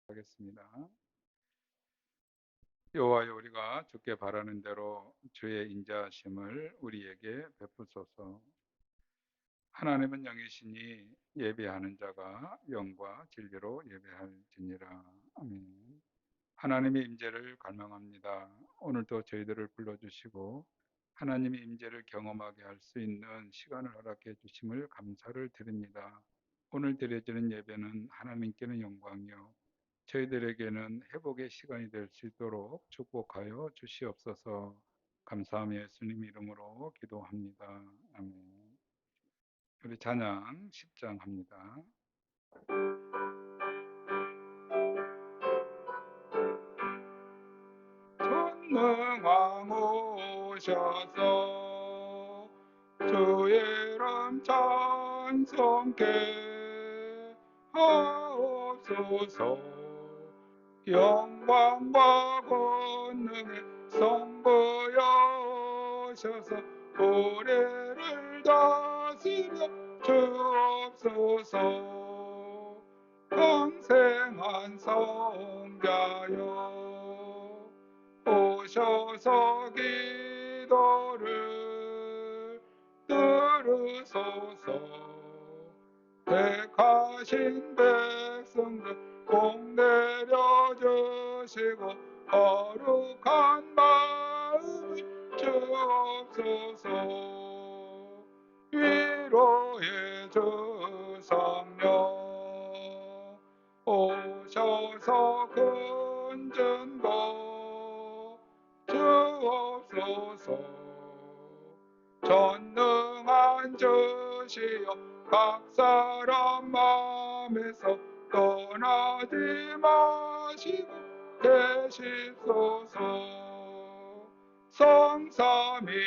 하겠습니다. 여호와여, 우리가 주께 바라는 대로 주의 인자하심을 우리에게 베푸소서. 하나님은 영이시니 예배하는 자가 영과 진리로 예배할지니라. 아멘. 하나님의 임재를 갈망합니다. 오늘도 저희들을 불러주시고 하나님의 임재를 경험하게 할 수 있는 시간을 허락해 주심을 감사를 드립니다. 오늘 드려지는 예배는 하나님께는 영광이요 저희들에게는 회복의 시간이 될 수 있도록 축복하여 주시옵소서. 감사하며 예수님 이름으로 기도합니다. 아멘. 우리 찬양 10장 합니다. 전능왕 오셔서 주의 이름 찬송케 하옵소서. 영광과 권능의 선보여 오셔서 우리를 다스려 주옵소서. 평생한 성자여 오셔서 기도를 들으소서. 택하신 백성들 복 내려주시고 거룩한 마음을 주옵소서. 위로의 주 성령 오셔서 군전거 주옵소서. 전능한 주시여 각 사람 마음에서 떠나지 마시고 계십소서. 성삼위일체께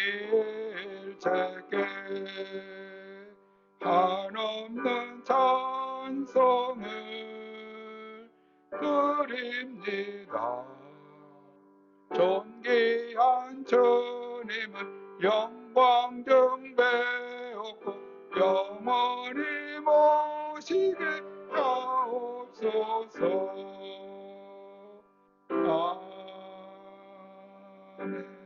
한없는 찬송을 드립니다. 존귀한 주님은 영광 등배없고 영원히 모시게 하옵소서. 아멘.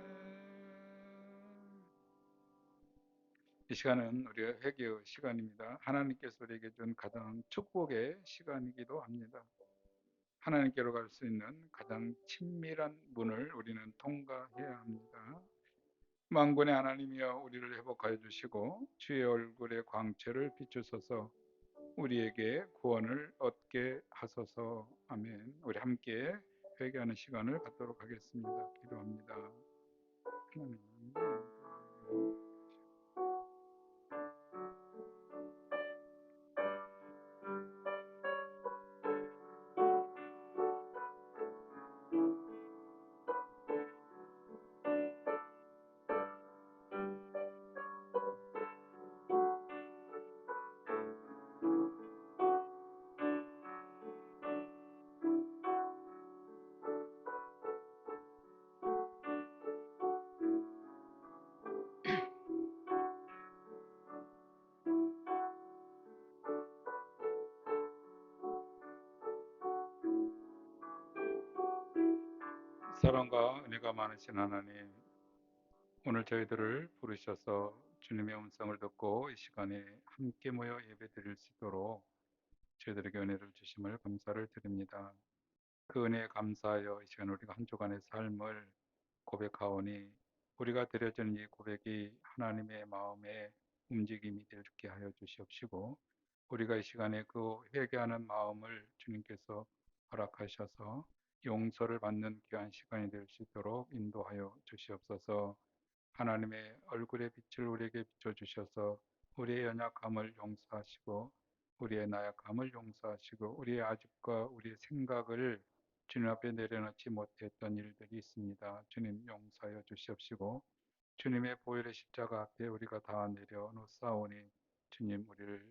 이 시간은 우리의 회개의 시간입니다. 하나님께서 우리에게 준 가장 축복의 시간이기도 합니다. 하나님께로 갈 수 있는 가장 친밀한 문을 우리는 통과해야 합니다. 만군의 하나님이여, 우리를 회복하여 주시고 주의 얼굴의 광채를 비추소서. 우리에게 구원을 얻게 하소서. 아멘. 우리 함께 회개하는 시간을 갖도록 하겠습니다. 기도합니다. 하나님, 사랑과 은혜가 많으신 하나님, 오늘 저희들을 부르셔서 주님의 음성을 듣고 이 시간에 함께 모여 예배 드릴 수 있도록 저희들에게 은혜를 주심을 감사를 드립니다. 그 은혜에 감사하여 이 시간 우리가 한 주간의 삶을 고백하오니 우리가 드려지는 이 고백이 하나님의 마음의 움직임이 되게 하여 주시옵시고, 우리가 이 시간에 그 회개하는 마음을 주님께서 허락하셔서 용서를 받는 귀한 시간이 될 수 있도록 인도하여 주시옵소서. 하나님의 얼굴의 빛을 우리에게 비춰주셔서 우리의 연약함을 용서하시고 우리의 나약함을 용서하시고 우리의 아집과 우리의 생각을 주님 앞에 내려놓지 못했던 일들이 있습니다. 주님 용서하여 주시옵시고 주님의 보혈의 십자가 앞에 우리가 다 내려놓사오니 주님 우리를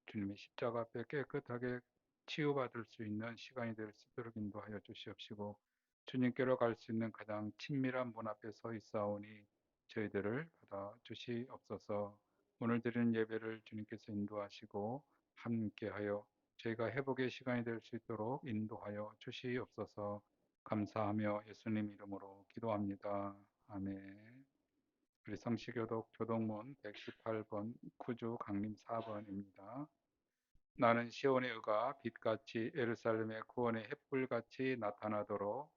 주님의 십자가 앞에 깨끗하게 치유받을 수 있는 시간이 될 수 있도록 인도하여 주시옵시고, 주님께로 갈 수 있는 가장 친밀한 문 앞에 서 있사오니 저희들을 받아 주시옵소서. 오늘 드리는 예배를 주님께서 인도하시고 함께하여 저희가 회복의 시간이 될 수 있도록 인도하여 주시옵소서. 감사하며 예수님 이름으로 기도합니다. 아멘. 우리 성시교독 교동문 118번 구주 강림 4번입니다. 나는 시온의 의가 빛같이 예루살렘의 구원의 햇불같이 나타나도록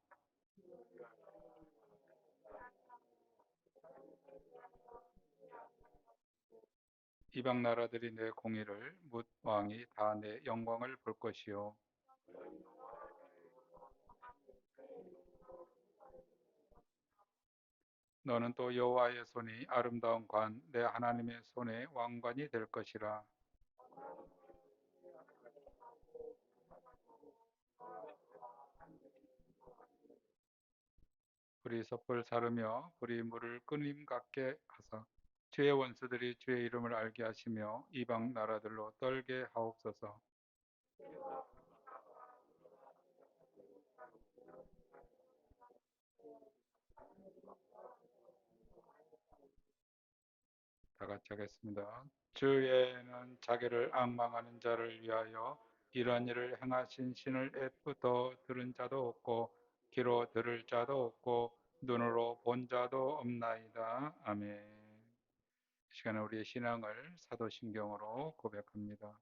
이방 나라들이 내 공의를 묻 왕이 다 내 영광을 볼 것이요 너는 또 여호와의 손이 아름다운 관 내 하나님의 손의 왕관이 될 것이라. 불이 섣불 사르며 불이 물을 끓임 같게 하사 주의 원수들이 주의 이름을 알게 하시며 이방 나라들로 떨게 하옵소서. 다 같이 하겠습니다. 주의는 자기를 앙망하는 자를 위하여 이러한 일을 행하신 신을 옛부터 들은 자도 없고 귀로 들을 자도 없고 눈으로 본 자도 없나이다. 아멘. 이 시간에 우리의 신앙을 사도신경으로 고백합니다.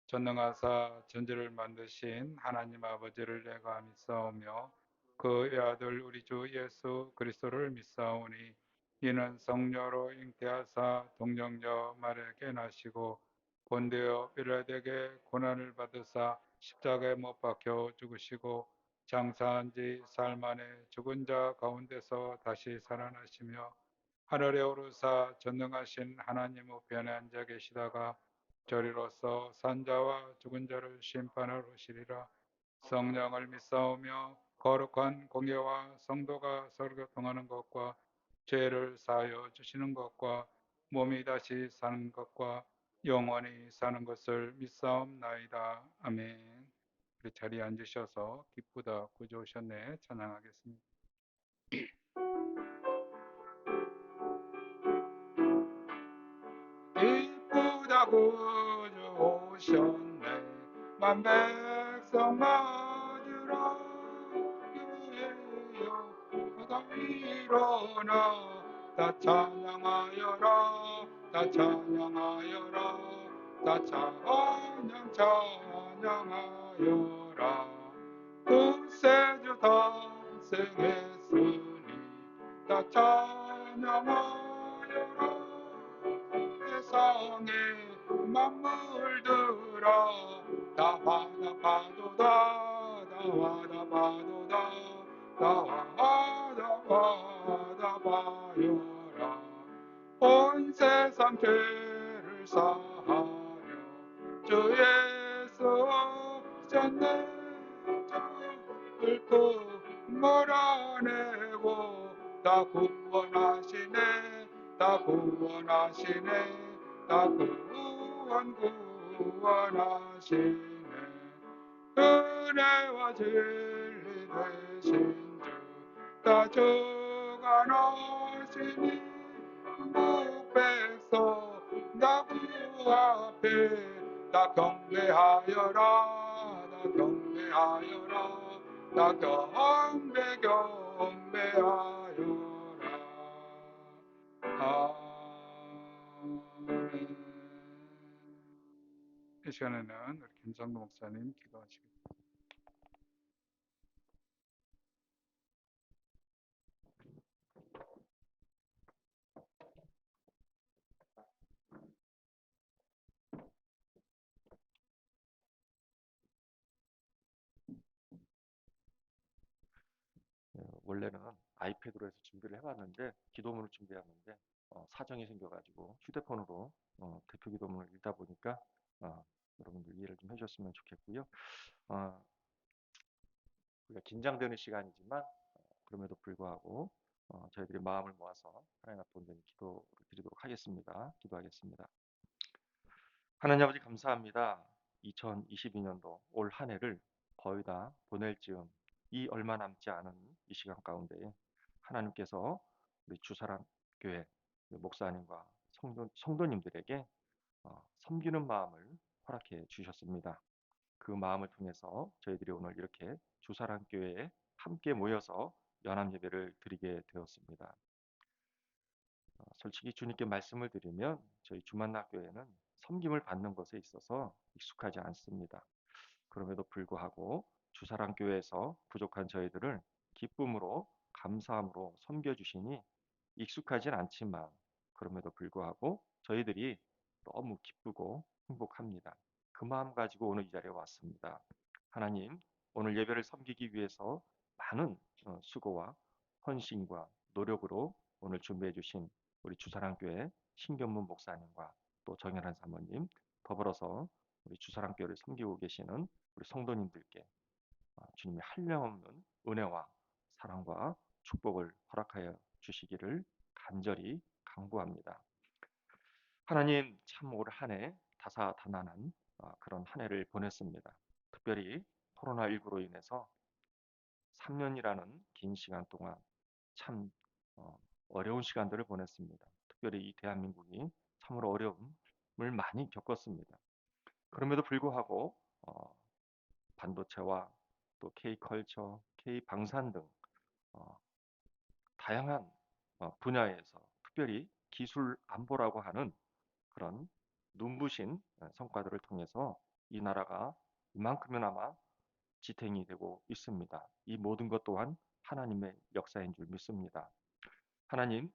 전능하사 천지를 만드신 하나님 아버지를 내가 믿사오며 그 외아들 우리 주 예수 그리스도를 믿사오니 이는 성녀로 잉태하사 동정녀 마리아에게 나시고 본되어 빌라에게 고난을 받으사 십자가에 못 박혀 죽으시고 장사한 지 사흘 만에 죽은 자 가운데서 다시 살아나시며 하늘에 오르사 전능하신 하나님 우편에 앉아 계시다가 저리로서 산자와 죽은 자를 심판하러 오시리라. 성령을 믿사오며 거룩한 공예와 성도가 서로 교통하는 것과 죄를 사하여 주시는 것과 몸이 다시 사는 것과 영원히 사는 것을 믿사옵나이다. 아멘. 우리 자리에 앉으셔서 기쁘다 구주 오셨네 찬양하겠습니다. 기쁘다 구주 오셨네 만 백성 맞으라 교회여 다 일어나 다 찬양하여라 다 찬양하여라 다 찬양하여라 구세주 탄생했으니 다 찬양하여라 세상에 만물들아 다 화답하도다 다 화답하도다 다 화답하여라 온 세상 죄를 사하려 주 예수 오셨네 뚫고 몰아내고 다 구원하시네 다 구원하시네 다 구원하시네 은혜와 진리 되신 주다 주관하시니 백성 나그 앞에 다 경배하여라 다 경배하여라 다 경배하여라 아멘. 이 시간에는 우리 김성도 목사님 기도하시겠습니다. 원래는 아이패드로 해서 준비를 해봤는데 기도문을 준비했는데 사정이 생겨가지고 휴대폰으로 대표 기도문을 읽다 보니까 여러분들 이해를 좀 해주셨으면 좋겠고요. 우리가 긴장되는 시간이지만 그럼에도 불구하고 저희들이 마음을 모아서 하나님 앞에 온전히 기도를 드리도록 하겠습니다. 기도하겠습니다. 하나님 아버지 감사합니다. 2022년도 올 한 해를 거의 다 보낼 즈음 이 얼마 남지 않은 이 시간 가운데 하나님께서 우리 주사랑 교회 목사님과 성도님들에게 섬기는 마음을 허락해 주셨습니다. 그 마음을 통해서 저희들이 오늘 이렇게 주사랑교회에 함께 모여서 연합 예배를 드리게 되었습니다. 솔직히 주님께 말씀을 드리면 저희 주만나교회는 섬김을 받는 것에 있어서 익숙하지 않습니다. 그럼에도 불구하고 주사랑교회에서 부족한 저희들을 기쁨으로 감사함으로 섬겨주시니 익숙하진 않지만 그럼에도 불구하고 저희들이 너무 기쁘고 행복합니다. 그 마음 가지고 오늘 이 자리에 왔습니다. 하나님, 오늘 예배를 섬기기 위해서 많은 수고와 헌신과 노력으로 오늘 준비해 주신 우리 주사랑교회 신견문 목사님과 또 정연한 사모님, 더불어서 우리 주사랑교회를 섬기고 계시는 우리 성도님들께 주님의 한량없는 은혜와 사랑과 축복을 허락하여 주시기를 간절히 간구합니다. 하나님, 참 올 한 해 다사다난한 그런 한 해를 보냈습니다. 특별히 코로나19로 인해서 3년이라는 긴 시간 동안 참 어려운 시간들을 보냈습니다. 특별히 이 대한민국이 참으로 어려움을 많이 겪었습니다. 그럼에도 불구하고 반도체와 또 K컬처, K방산 등 어, 다양한 분야에서 특별히 기술 안보라고 하는 그런 눈부신 성과들을 통해서 이 나라가 이만큼이나마 지탱이 되고 있습니다. 이 모든 것 또한 하나님의 역사인 줄 믿습니다. 하나님,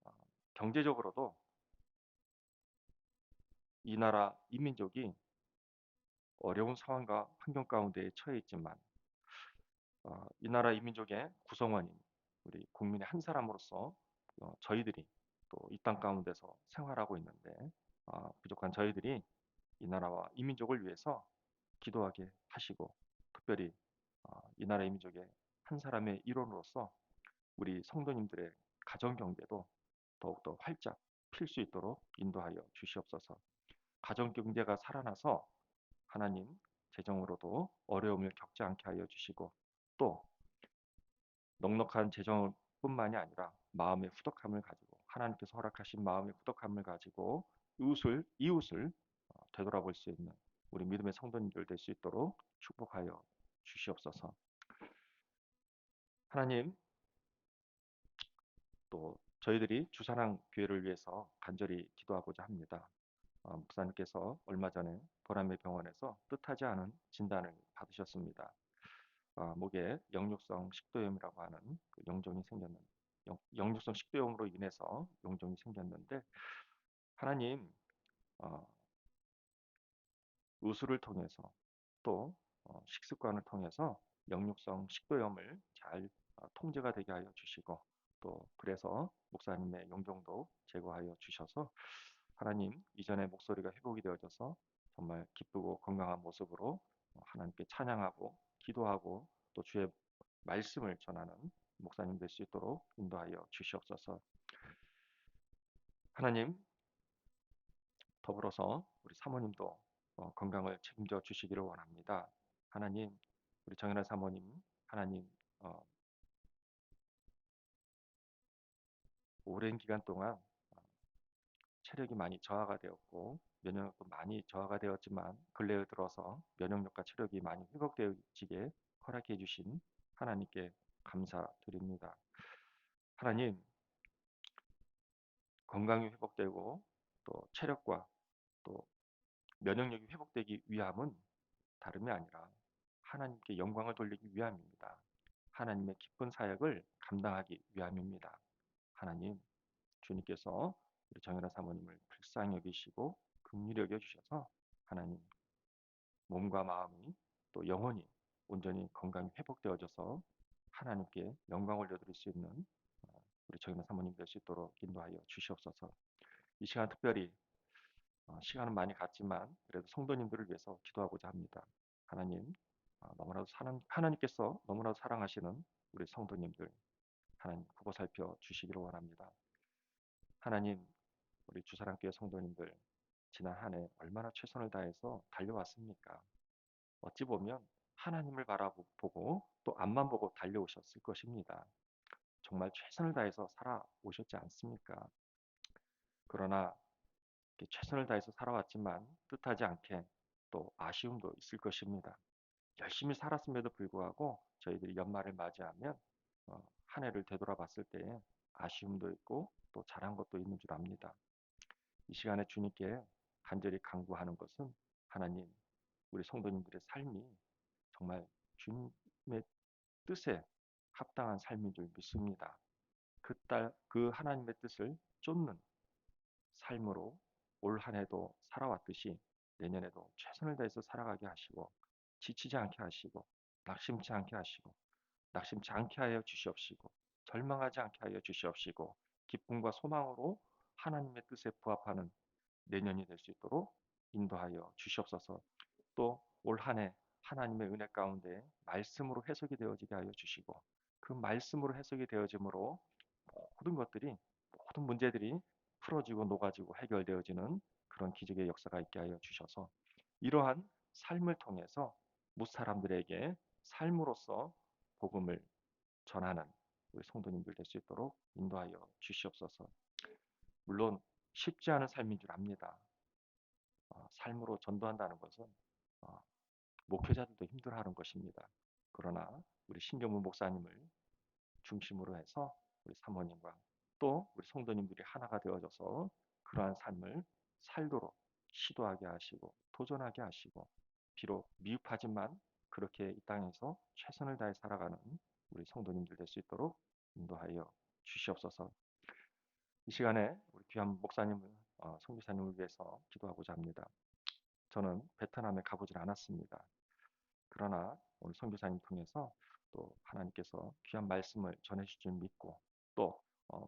어, 경제적으로도 이 나라 이민족이 어려운 상황과 환경 가운데 처해 있지만 이 나라 이민족의 구성원인 우리 국민의 한 사람으로서 저희들이 또 이 땅 가운데서 생활하고 있는데 부족한 저희들이 이 나라와 이민족을 위해서 기도하게 하시고 특별히 이 나라 이민족의 한 사람의 일원으로서 우리 성도님들의 가정 경제도 더욱더 활짝 필 수 있도록 인도하여 주시옵소서. 가정 경제가 살아나서 하나님 재정으로도 어려움을 겪지 않게 하여 주시고 또 넉넉한 재정뿐만이 아니라 마음의 후덕함을 가지고 하나님께서 허락하신 마음의 후덕함을 가지고 이웃을 되돌아볼 수 있는 우리 믿음의 성도님들 될 수 있도록 축복하여 주시옵소서. 하나님, 또 저희들이 주사랑 교회를 위해서 간절히 기도하고자 합니다. 목사님께서 얼마 전에 보람의 병원에서 뜻하지 않은 진단을 받으셨습니다. 목에 역류성 식도염이라고 하는 그 용종이 생겼는 역류성 식도염으로 인해서 용종이 생겼는데 하나님 의술을 통해서 또 식습관을 통해서 역류성 식도염을 잘 통제가 되게 하여 주시고 또 그래서 목사님의 용종도 제거하여 주셔서 하나님 이전의 목소리가 회복이 되어져서 정말 기쁘고 건강한 모습으로 하나님께 찬양하고 기도하고 또 주의 말씀을 전하는 목사님 될 수 있도록 인도하여 주시옵소서. 하나님 더불어서 우리 사모님도 건강을 책임져 주시기를 원합니다. 하나님 우리 정연아 사모님 하나님 오랜 기간 동안 체력이 많이 저하가 되었고 면역력도 많이 저하가 되었지만 근래에 들어서 면역력과 체력이 많이 회복되어지게 허락해 주신 하나님께 감사드립니다. 하나님 건강이 회복되고 또 체력과 또 면역력이 회복되기 위함은 다름이 아니라 하나님께 영광을 돌리기 위함입니다. 하나님의 기쁜 사역을 감당하기 위함입니다. 하나님 주님께서 우리 정연아 사모님을 불쌍히 여기시고 긍휼히 여겨 주셔서 하나님 몸과 마음이 또 영혼이 온전히 건강히 회복되어져서 하나님께 영광을 올려드릴 수 있는 우리 정연아 사모님 될 수 있도록 인도하여 주시옵소서. 이 시간 특별히 시간은 많이 갔지만 그래도 성도님들을 위해서 기도하고자 합니다. 하나님 하나님께서 너무나도 사랑하시는 우리 성도님들 하나님 보고 살펴 주시기를 원합니다. 하나님 우리 주사랑교회 성도님들 지난 한 해 얼마나 최선을 다해서 달려왔습니까? 어찌 보면 하나님을 바라보고 또 앞만 보고 달려오셨을 것입니다. 정말 최선을 다해서 살아오셨지 않습니까? 그러나 최선을 다해서 살아왔지만 뜻하지 않게 또 아쉬움도 있을 것입니다. 열심히 살았음에도 불구하고 저희들이 연말을 맞이하면 한 해를 되돌아봤을 때 아쉬움도 있고 또 잘한 것도 있는 줄 압니다. 이 시간에 주님께 간절히 간구하는 것은 하나님, 우리 성도님들의 삶이 정말 주님의 뜻에 합당한 삶인 줄 믿습니다. 그 하나님의 뜻을 쫓는 삶으로 올 한 해도 살아왔듯이 내년에도 최선을 다해서 살아가게 하시고 지치지 않게 하시고 낙심치 않게 하시고 낙심치 않게 하여 주시옵시고 절망하지 않게 하여 주시옵시고 기쁨과 소망으로 하나님의 뜻에 부합하는 내년이 될 수 있도록 인도하여 주시옵소서. 또 올 한 해 하나님의 은혜 가운데 말씀으로 해석이 되어지게 하여 주시고 그 말씀으로 해석이 되어짐으로 모든 문제들이 풀어지고 녹아지고 해결되어지는 그런 기적의 역사가 있게 하여 주셔서 이러한 삶을 통해서 무사람들에게 삶으로써 복음을 전하는 우리 성도님들 될 수 있도록 인도하여 주시옵소서. 물론 쉽지 않은 삶인 줄 압니다. 삶으로 전도한다는 것은 어, 목회자들도 힘들어하는 것입니다. 그러나 우리 신경무 목사님을 중심으로 해서 우리 사모님과 또 우리 성도님들이 하나가 되어져서 그러한 삶을 살도록 시도하게 하시고 도전하게 하시고 비록 미흡하지만 그렇게 이 땅에서 최선을 다해 살아가는 우리 성도님들 될 수 있도록 인도하여 주시옵소서. 이 시간에 우리 귀한 목사님을 선교사님을 위해서 기도하고자 합니다. 저는 베트남에 가보질 않았습니다. 그러나 오늘 선교사님 통해서 또 하나님께서 귀한 말씀을 전해주실 줄 믿고 또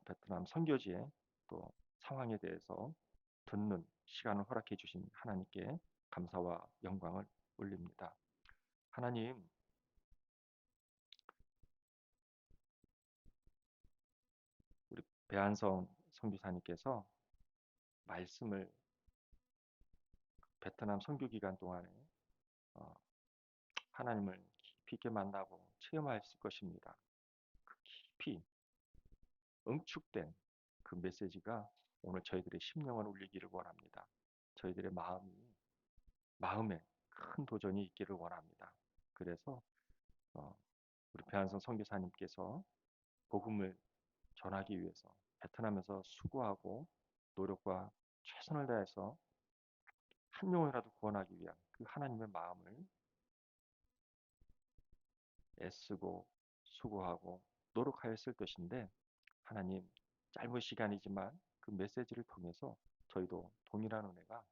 베트남 선교지의 또 상황에 대해서 듣는 시간을 허락해 주신 하나님께 감사와 영광을 올립니다. 하나님, 우리 배한성 선교사님께서 말씀을 베트남 선교 기간 동안에 어, 하나님을 깊이 있게 만나고 체험하였을 것입니다. 그 깊이 응축된 그 메시지가 오늘 저희들의 심령을 울리기를 원합니다. 저희들의 마음에 큰 도전이 있기를 원합니다. 그래서 어, 우리 배한성 선교사님께서 복음을 전하기 위해서 베트남에서 수고하고 노력과 최선을 다해서 한 영혼이라도 구원하기 위한 그 하나님의 마음을 애쓰고 수고하고 노력하였을 것인데 하나님 짧은 시간이지만 그 메시지를 통해서 저희도 동일한 은혜가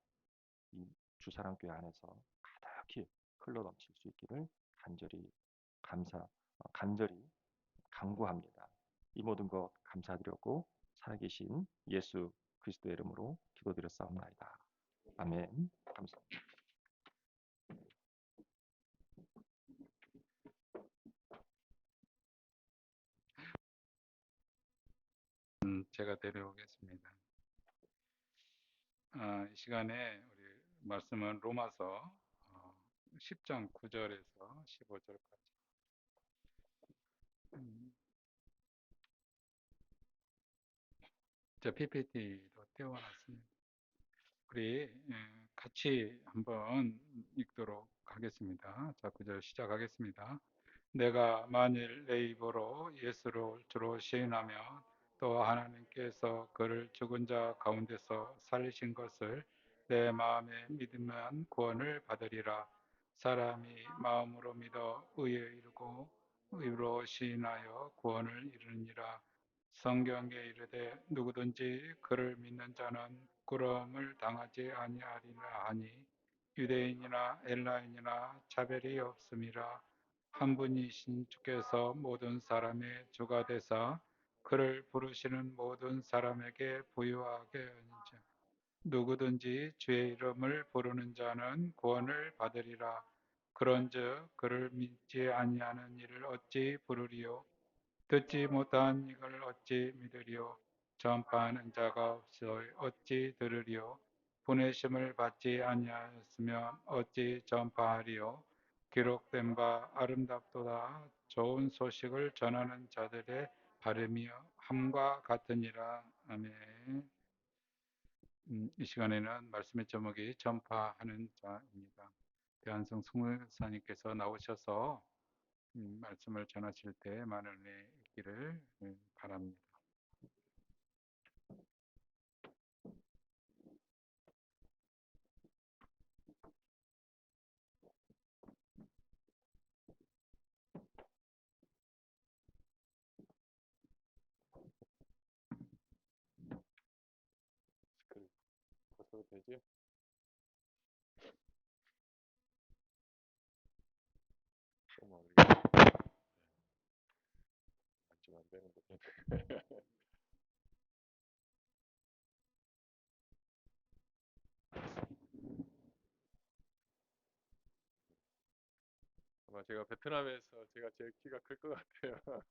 이 주사랑교회 안에서 가득히 흘러넘칠 수 있기를 간절히 간절히 간구합니다. 이 모든 것 감사드렸고 살아계신 예수 그리스도의 이름으로 기도드렸사옵나이다. 아멘. 감사합니다. 제가 데려오겠습니다. 이 시간에 우리 말씀은 로마서 10장 9절에서 15절까지. 저 PPT도 띄워놨습니다. 우리 같이 한번 읽도록 하겠습니다. 자, 9절 시작하겠습니다. 내가 만일 내 입으로 예수를 주로 시인하며 또 하나님께서 그를 죽은 자 가운데서 살리신 것을 내 마음에 믿으면 구원을 받으리라. 사람이 마음으로 믿어 의에 이르고 의로 시인하여 구원을 이루니라. 성경에 이르되 누구든지 그를 믿는 자는 부끄러움을 당하지 아니하리라 하니 유대인이나 헬라인이나 차별이 없음이라. 한 분이신 주께서 모든 사람의 주가 되사 그를 부르시는 모든 사람에게 부유하게 하니라. 누구든지 주의 이름을 부르는 자는 구원을 받으리라. 그런즉 그를 믿지 아니하는 이를 어찌 부르리요? 듣지 못한 이걸 어찌 믿으리요? 전파하는 자가 없어 어찌 들으리요? 보내심을 받지 아니하였으면 어찌 전파하리요? 기록된 바 아름답도다. 좋은 소식을 전하는 자들의 발음이요 함과 같으니라. 아멘. 이 시간에는 말씀의 제목이 전파하는 자입니다. 배한성 성교사님께서 나오셔서 말씀을 전하실 때 많은 은혜 있기를 바랍니다. 마스크를 벗어도 되지? 정말 우리 만지면 안 되는 거죠. 아마 제가 베트남에서 제가 제일 키가 클 것 같아요.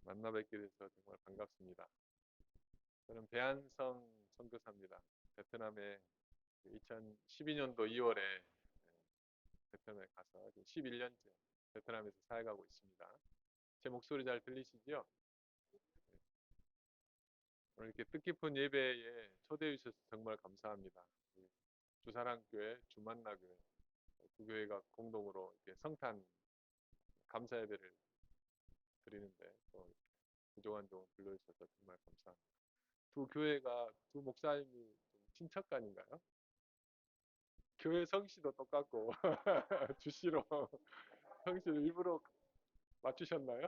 만나 뵙게 돼서 정말 반갑습니다. 저는 배한성 선교사입니다. 베트남에 2012년도 2월에 베트남에 가서 11년째 베트남에서 살아가고 있습니다. 제 목소리 잘 들리시죠? 오늘 이렇게 뜻깊은 예배에 초대해 주셔서 정말 감사합니다. 주사랑교회, 주만나교회 두 교회가 공동으로 이렇게 성탄 감사 예배를 드리는데 또 부족한 종 불러주셔서 정말 감사합니다. 두 교회가 두 목사님이 좀 친척간인가요? 교회 성씨도 똑같고 주씨로 성씨를 일부러 맞추셨나요?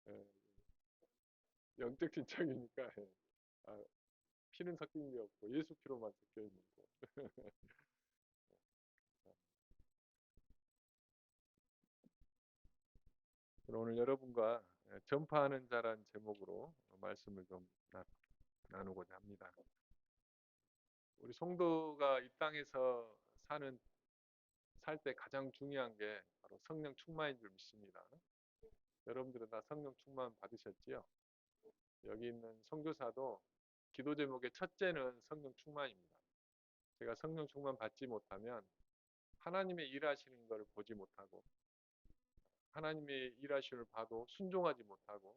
예, 영적 친척이니까 아, 피는 섞인 게 없고 예수 피로만 섞여 있는 거. 오늘 여러분과 전파하는 자란 제목으로 말씀을 좀 나누고자 합니다. 우리 성도가 이 땅에서 살 때 가장 중요한 게 바로 성령 충만인 줄 믿습니다. 여러분들은 다 성령 충만 받으셨지요? 여기 있는 선교사도 기도 제목의 첫째는 성령 충만입니다. 제가 성령 충만 받지 못하면 하나님의 일하시는 것을 보지 못하고 하나님의 일하심을 봐도 순종하지 못하고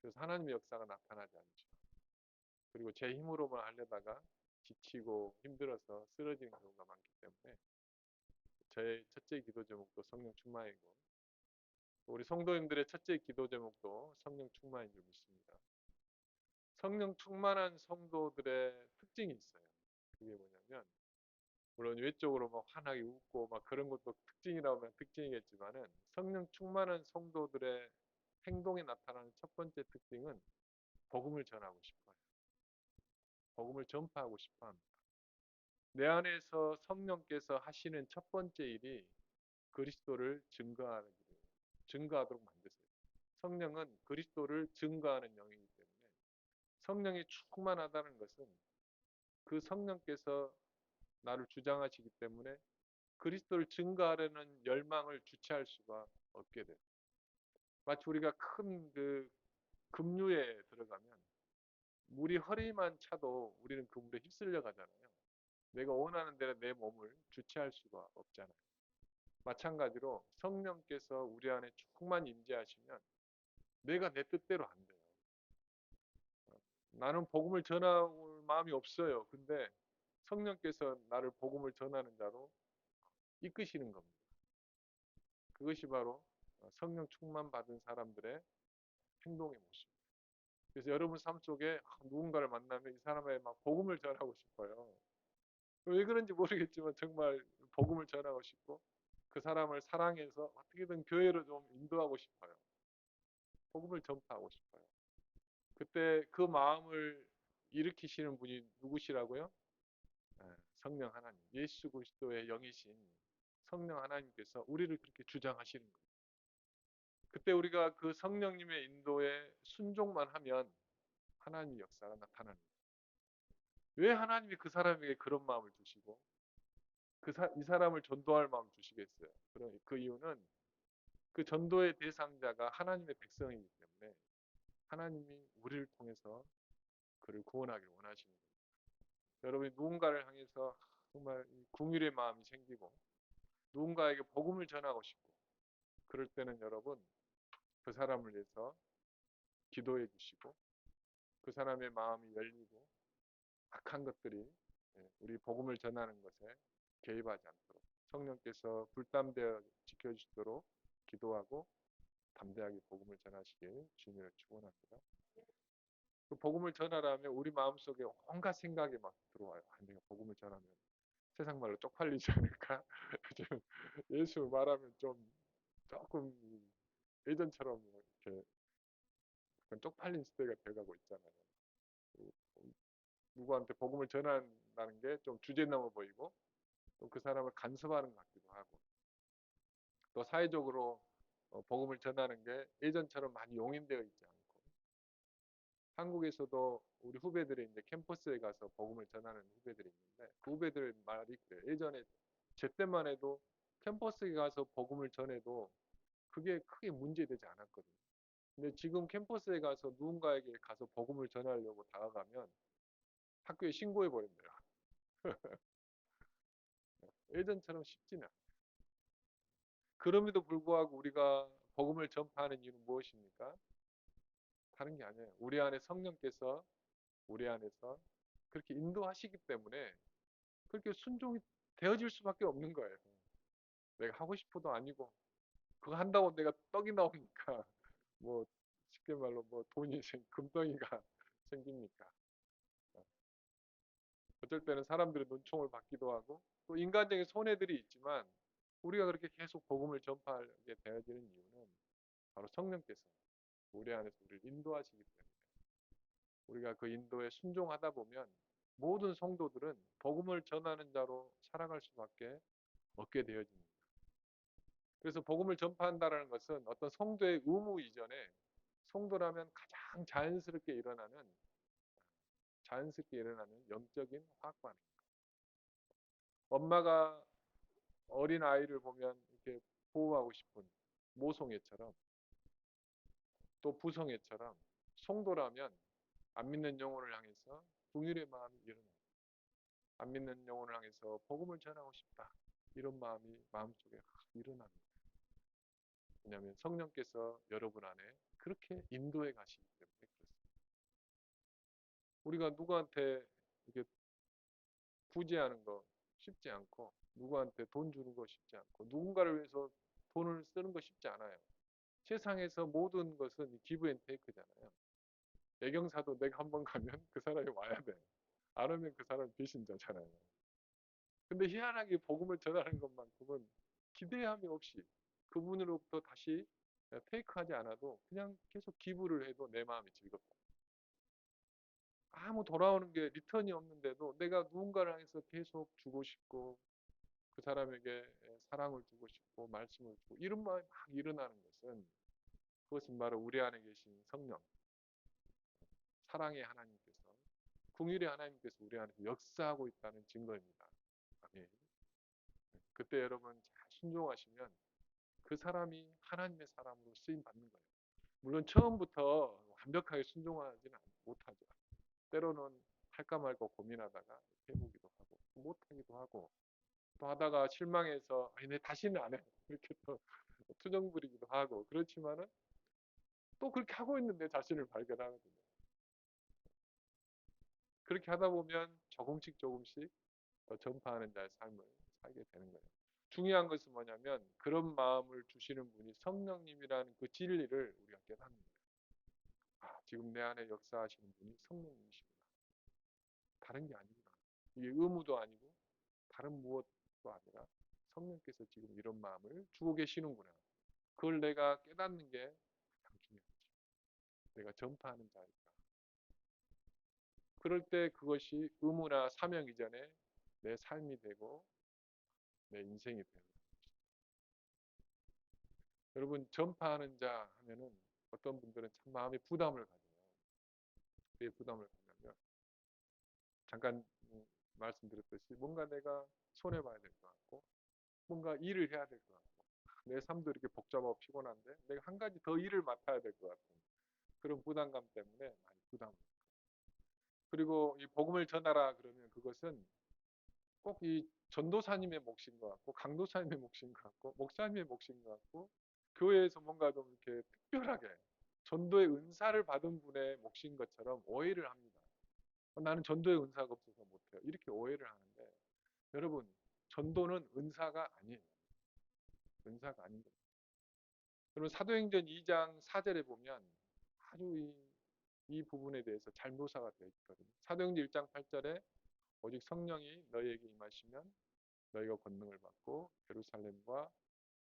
그래서 하나님의 역사가 나타나지 않죠. 그리고 제 힘으로만 하려다가 지치고 힘들어서 쓰러지는 경우가 많기 때문에 저의 첫째 기도 제목도 성령 충만이고 우리 성도님들의 첫째 기도 제목도 성령 충만인 줄 믿습니다. 성령 충만한 성도들의 특징이 있어요. 그게 뭐냐면 물론 외적으로 막 환하게 웃고 막 그런 것도 특징이라고 하면 특징이겠지만은 성령 충만한 성도들의 행동에 나타나는 첫 번째 특징은 복음을 전하고 싶어요. 복음을 전파하고 싶어 합니다. 내 안에서 성령께서 하시는 첫 번째 일이 그리스도를 증거하도록 만드세요. 성령은 그리스도를 증거하는 영이기 때문에 성령이 충만하다는 것은 그 성령께서 나를 주장하시기 때문에 그리스도를 증거하려는 열망을 주체할 수가 없게 돼요. 마치 우리가 큰 그 급류에 들어가면 물이 허리만 차도 우리는 그 물에 휩쓸려 가잖아요. 내가 원하는 대로 내 몸을 주체할 수가 없잖아요. 마찬가지로 성령께서 우리 안에 조금만 임재하시면 내가 내 뜻대로 안 돼요. 나는 복음을 전할 마음이 없어요. 근데 성령께서 나를 복음을 전하는 자로 이끄시는 겁니다. 그것이 바로 성령 충만 받은 사람들의 행동의 모습. 그래서 여러분 삶 속에 누군가를 만나면 이 사람의 막 복음을 전하고 싶어요. 왜 그런지 모르겠지만 정말 복음을 전하고 싶고 그 사람을 사랑해서 어떻게든 교회로 좀 인도하고 싶어요. 복음을 전파하고 싶어요. 그때 그 마음을 일으키시는 분이 누구시라고요? 성령 하나님, 예수 그리스도의 영이신 성령 하나님께서 우리를 그렇게 주장하시는 거예요. 그때 우리가 그 성령님의 인도에 순종만 하면 하나님의 역사가 나타나는 거예요. 왜 하나님이 그 사람에게 그런 마음을 주시고 이 사람을 전도할 마음을 주시겠어요? 그 이유는 그 전도의 대상자가 하나님의 백성이기 때문에 하나님이 우리를 통해서 그를 구원하기를 원하시는 거예요. 여러분이 누군가를 향해서 정말 궁율의 마음이 생기고 누군가에게 복음을 전하고 싶고 그럴 때는 여러분 그 사람을 위해서 기도해 주시고 그 사람의 마음이 열리고 악한 것들이 우리 복음을 전하는 것에 개입하지 않도록 성령께서 불담대어 지켜주시도록 기도하고 담대하게 복음을 전하시길 주님을 축원합니다. 그 복음을 전하라면 우리 마음속에 온갖 생각이 막 들어와요. 내가 복음을 전하면 세상 말로 쪽팔리지 않을까? 좀 예수 말하면 좀 조금 예전처럼 이렇게 약간 쪽팔린 시대가 돼가고 있잖아요. 누구한테 복음을 전한다는 게 좀 주제 넘어 보이고 또 그 사람을 간섭하는 것 같기도 하고 또 사회적으로 복음을 전하는 게 예전처럼 많이 용인되어 있지 않고 한국에서도 우리 후배들이 이제 캠퍼스에 가서 복음을 전하는 후배들이 있는데 그 후배들 말이 그래요. 예전에 제 때만 해도 캠퍼스에 가서 복음을 전해도 그게 크게 문제되지 않았거든요. 근데 지금 캠퍼스에 가서 누군가에게 가서 복음을 전하려고 다가가면 학교에 신고해 버린대요. 예전처럼 쉽지는 않아요. 그럼에도 불구하고 우리가 복음을 전파하는 이유는 무엇입니까? 다른 게 아니에요. 우리 안에 성령께서 우리 안에서 그렇게 인도하시기 때문에 그렇게 순종이 되어질 수밖에 없는 거예요. 내가 하고 싶어도 아니고 그거 한다고 내가 떡이 나오니까 뭐 쉽게 말로 뭐 돈이 금덩이가 생깁니까? 어쩔 때는 사람들의 눈총을 받기도 하고 또 인간적인 손해들이 있지만 우리가 그렇게 계속 복음을 전파하게 되어지는 이유는 바로 성령께서 우리 안에서 우리를 인도하시기 때문에 우리가 그 인도에 순종하다 보면 모든 성도들은 복음을 전하는 자로 살아갈 수밖에 없게 되어집니다. 그래서 복음을 전파한다는 것은 어떤 성도의 의무 이전에 성도라면 가장 자연스럽게 일어나는 영적인 화학 반응입니다. 엄마가 어린 아이를 보면 이렇게 보호하고 싶은 모성애처럼 또 부성애처럼 성도라면 안 믿는 영혼을 향해서 긍휼의 마음이 일어나요. 안 믿는 영혼을 향해서 복음을 전하고 싶다. 이런 마음이 마음속에 일어납니다. 왜냐하면 성령께서 여러분 안에 그렇게 인도해 가시기 때문에 그렇습니다. 우리가 누구한테 이렇게 구제하는 거 쉽지 않고 누구한테 돈 주는 거 쉽지 않고 누군가를 위해서 돈을 쓰는 거 쉽지 않아요. 세상에서 모든 것은 기브 앤 테이크잖아요. 애경사도 내가 한번 가면 그 사람이 와야 돼. 안 오면 그 사람은 배신자잖아요. 근데 희한하게 복음을 전하는 것만큼은 기대함이 없이 그분으로부터 다시 테이크하지 않아도 그냥 계속 기부를 해도 내 마음이 즐겁다. 아무 돌아오는 게 리턴이 없는데도 내가 누군가를 향해서 계속 주고 싶고 그 사람에게 사랑을 주고 싶고 말씀을 주고 이런 마음이 막 일어나는 것은 그것은 바로 우리 안에 계신 성령 사랑의 하나님께서 긍휼의 하나님께서 우리 안에서 역사하고 있다는 증거입니다. 아멘. 그때 여러분 잘 순종하시면 그 사람이 하나님의 사람으로 쓰임 받는 거예요. 물론 처음부터 완벽하게 순종하지는 못하죠. 때로는 할까 말까 고민하다가 해보기도 하고 못하기도 하고 또 하다가 실망해서 아니 내 다시는 안 해. 이렇게 또 투정 부리기도 하고 그렇지만은 또 그렇게 하고 있는 내 자신을 발견하거든요. 그렇게 하다 보면 조금씩 전파하는 자의 삶을 살게 되는 거예요. 중요한 것은 뭐냐면 그런 마음을 주시는 분이 성령님이라는 그 진리를 우리가 깨닫는 거예요. 아, 지금 내 안에 역사하시는 분이 성령님이시구나. 다른 게 아니구나. 이게 의무도 아니고 다른 무엇도 아니라 성령께서 지금 이런 마음을 주고 계시는구나. 그걸 내가 깨닫는 게 가장 중요하죠. 내가 전파하는 자니까. 그럴 때 그것이 의무나 사명 이전에 내 삶이 되고 내 인생이 되는 거죠. 여러분 전파하는 자 하면은 어떤 분들은 참 마음에 부담을 가져요. 왜 부담을 갖냐면 잠깐 말씀드렸듯이 뭔가 내가 손해봐야 될 것 같고 뭔가 일을 해야 될 것 같고 내 삶도 이렇게 복잡하고 피곤한데 내가 한 가지 더 일을 맡아야 될 것 같은 그런 부담감 때문에 많이 부담을 해요. 그리고 이 복음을 전하라 그러면 그것은 꼭 이 전도사님의 몫인 것 같고 강도사님의 몫인 것 같고 목사님의 몫인 것 같고 교회에서 뭔가 좀 이렇게 특별하게 전도의 은사를 받은 분의 몫인 것처럼 오해를 합니다. 나는 전도의 은사가 없어서 못해요. 이렇게 오해를 하는데 여러분 전도는 은사가 아니에요. 은사가 아닌 거예요. 여러분 사도행전 2장 4절에 보면 아주 이 부분에 대해서 잘 묘사가 되어 있거든요. 사도행전 1장 8절에 오직 성령이 너희에게 임하시면 너희가 권능을 받고 예루살렘과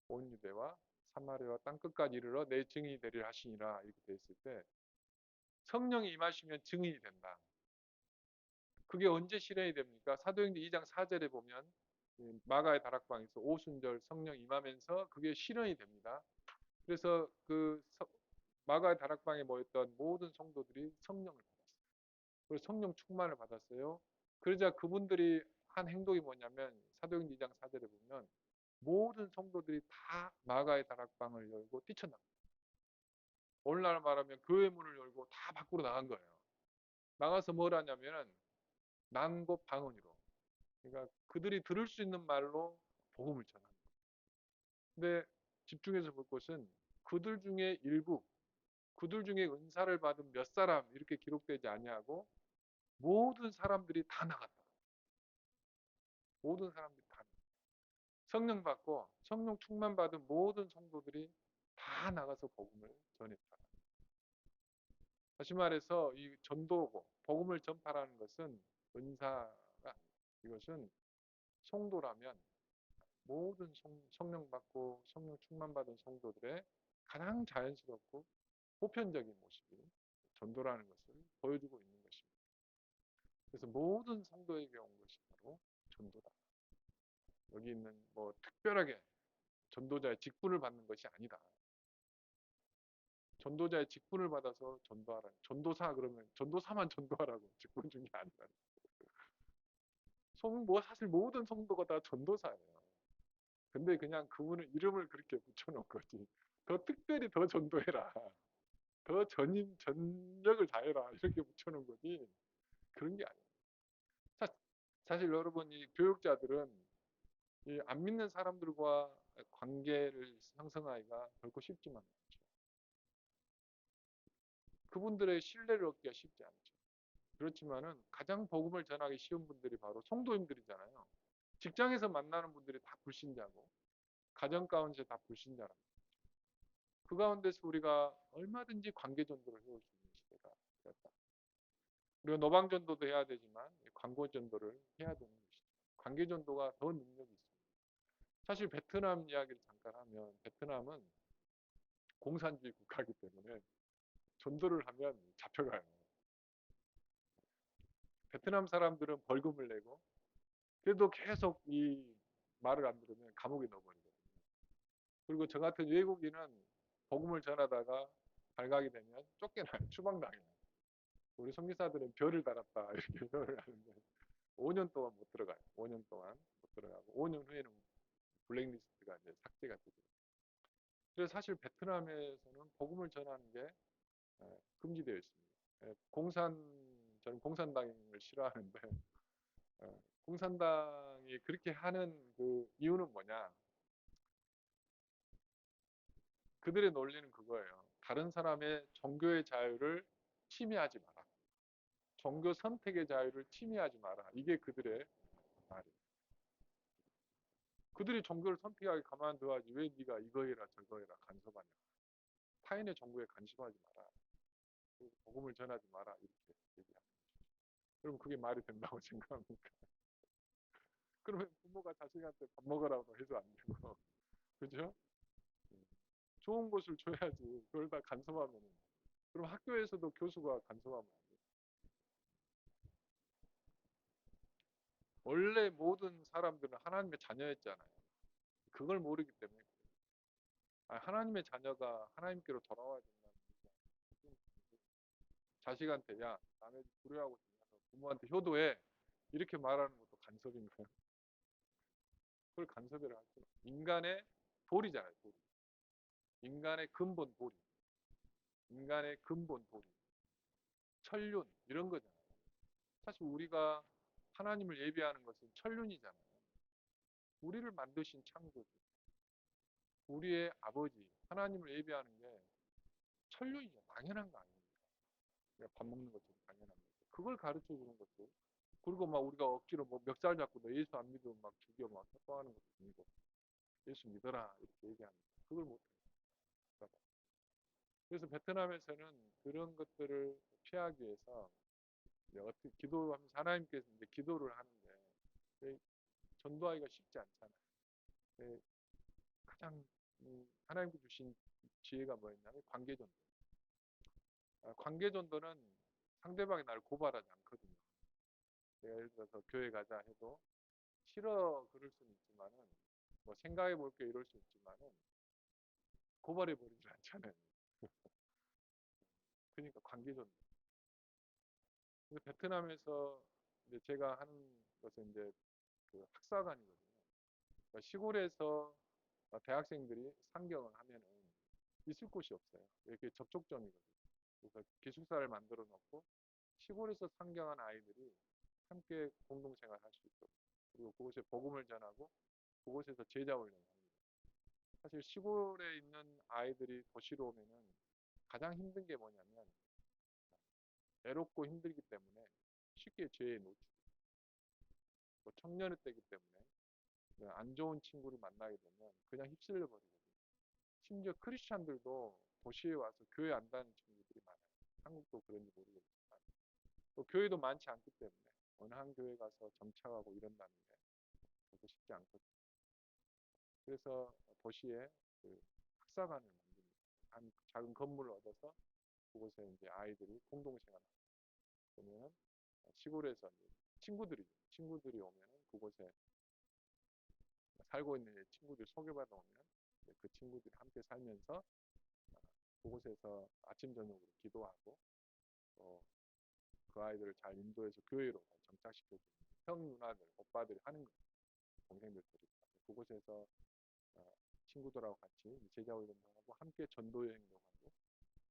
온 유대와 사마리아와 땅 끝까지 이르러 내 증인이 되리라 하시니라 이렇게 되어 있을 때 성령이 임하시면 증인이 된다. 그게 언제 실현이 됩니까? 사도행전 2장 4절에 보면 마가의 다락방에서 오순절 성령 임하면서 그게 실현이 됩니다. 그래서 그 마가의 다락방에 모였던 모든 성도들이 성령을 받았어요. 그리고 성령 충만을 받았어요. 그러자 그분들이 한 행동이 뭐냐면 사도행전 2장 4절에 보면 모든 성도들이 다 마가의 다락방을 열고 뛰쳐나갑니다. 오늘날 말하면 교회 문을 열고 다 밖으로 나간 거예요. 나가서 뭘 하냐면은 난곳 방언으로, 그러니까 그들이 들을 수 있는 말로 복음을 전합니다. 근데 집중해서 볼 것은 그들 중에 일부, 그들 중에 은사를 받은 몇 사람 이렇게 기록되지 아니하고 모든 사람들이 다 나갔다. 모든 사람들이 다 나갔다. 성령 받고 성령 충만 받은 모든 성도들이 다 나가서 복음을 전했다. 다시 말해서 이 전도고 복음을 전파라는 것은 은사가 아닙니다. 이것은 성도라면 모든 성령 받고 성령 충만 받은 성도들의 가장 자연스럽고 보편적인 모습이 전도라는 것을 보여주고 있는 것입니다. 그래서 모든 성도에게 온 것이 바로 전도다. 여기 있는 뭐 특별하게 전도자의 직분을 받는 것이 아니다. 전도자의 직분을 받아서 전도하라. 전도사 그러면 전도사만 전도하라고 직분 준 게 아니라. 뭐 사실 모든 성도가 다 전도사예요. 근데 그냥 그분의 이름을 그렇게 붙여놓은 거지. 더 특별히 더 전도해라. 더 전력을 다해라. 이렇게 붙여놓은 거지. 그런 게 아니에요. 사실 여러분 이 교육자들은 이 안 믿는 사람들과 관계를 형성하기가 결코 쉽지만 않죠. 그분들의 신뢰를 얻기가 쉽지 않죠. 그렇지만은 가장 복음을 전하기 쉬운 분들이 바로 성도님들이잖아요. 직장에서 만나는 분들이 다 불신자고 가정 가운데 다 불신자라고. 그 가운데서 우리가 얼마든지 관계 전도를 해올 수 있는 시대가 되었다. 우리가 노방 전도도 해야 되지만 광고 전도를 해야 되는 것이죠. 관계 전도가 더 능력이 있습니다. 사실 베트남 이야기를 잠깐 하면 베트남은 공산주의 국가이기 때문에 전도를 하면 잡혀가요. 베트남 사람들은 벌금을 내고 그래도 계속 이 말을 안 들으면 감옥에 넣어버리거든요. 그리고 저 같은 외국인은 복음을 전하다가 발각이 되면 쫓겨나요. 추방당해요. 우리 선교사들은 별을 달았다 이렇게 표현을 하는데 5년 동안 못 들어가요. 5년 동안 못 들어가고 5년 후에는 블랙리스트가 이제 삭제가 되죠. 그래서 사실 베트남에서는 복음을 전하는 게 금지되어 있습니다. 저는 공산당을 싫어하는데 공산당이 그렇게 하는 그 이유는 뭐냐? 그들의 논리는 그거예요. 다른 사람의 종교의 자유를 침해하지 마라. 종교 선택의 자유를 침해하지 마라. 이게 그들의 말이에요. 그들이 종교를 선택하게 가만둬야지 왜 네가 이거 해라 저거 해라 간섭하냐. 타인의 종교에 간섭하지 마라. 복음을 전하지 마라. 이렇게 얘기합니다. 그럼 그게 말이 된다고 생각합니까? 그러면 부모가 자식한테 밥 먹으라고 해도 안 되고 그죠? 좋은 것을 줘야지 그걸 다 간섭하면 그럼 학교에서도 교수가 간섭하면 안 돼요. 원래 모든 사람들은 하나님의 자녀였잖아요. 그걸 모르기 때문에 하나님의 자녀가 하나님께로 돌아와야 된다는 거죠. 자식한테 야 남의 집 불효하고 부모한테 효도해 이렇게 말하는 것도 간섭인 거예요. 그걸 간섭이라 하죠. 인간의 도리잖아요. 도리. 인간의 근본 도리. 인간의 근본 도리. 천륜 이런 거잖아요. 사실 우리가 하나님을 예배하는 것은 천륜이잖아요. 우리를 만드신 창조주. 우리의 아버지 하나님을 예배하는 게 혈륜이죠. 당연한 거 아닙니까? 그냥 밥 먹는 것처럼 당연한 거죠. 그걸 가르쳐 주는 것도, 그리고 막 우리가 억지로 뭐 멱살 잡고 너 예수 안 믿으면 막 죽여 막 협박하는 것도 아니고 예수 믿어라 이렇게 얘기합니다. 그걸 못해요. 그래서 베트남에서는 그런 것들을 피하기 위해서 이제 어떻게 기도하면서 하나님께서 이제 기도를 하는데 전도하기가 쉽지 않잖아요. 가장 하나님께 주신 지혜가 뭐였냐면 관계전도. 관계전도는 상대방이 나를 고발하지 않거든요. 내가 예를 들어서 교회 가자 해도 싫어 그럴 수는 있지만은 뭐 생각해 볼게 이럴 수 있지만은 고발해 버리지 않잖아요. 그러니까 관계전도. 그래서 베트남에서 이제 제가 하는 것은 이제 그 학사관이거든요. 그러니까 시골에서 대학생들이 상경을 하면은 있을 곳이 없어요. 이렇게 접촉점이거든요. 그래서 기숙사를 만들어 놓고 시골에서 상경한 아이들이 함께 공동생활 할 수 있도록, 그리고 그곳에 복음을 전하고 그곳에서 제자 훈련을 합니다. 사실 시골에 있는 아이들이 도시로 오면은 가장 힘든 게 뭐냐면 외롭고 힘들기 때문에 쉽게 죄에 노출, 또 청년의 때이기 때문에 안 좋은 친구를 만나게 되면 그냥 휩쓸려 버리거든요. 심지어 크리스찬들도 도시에 와서 교회 안 다니는 친구들이 많아요. 한국도 그런지 모르겠지만 또 교회도 많지 않기 때문에 어느 한 교회 가서 정착하고 이런다는 게 그렇게 쉽지 않거든요. 그래서 도시에 그 학사관을 만듭니다. 한 작은 건물을 얻어서 그곳에 이제 아이들이 공동생활을 합니다. 그러면 시골에서 이제 친구들이 오면은 그곳에 살고 있는 친구들 소개받아 오면 그 친구들이 함께 살면서 그곳에서 아침 저녁으로 기도하고 또 그 아이들을 잘 인도해서 교회로 정착시켜주는 형 누나들 오빠들이 하는 거예요. 동생들끼리 그곳에서 친구들하고 같이 제자 훈련도 하고 함께 전도 여행도 하고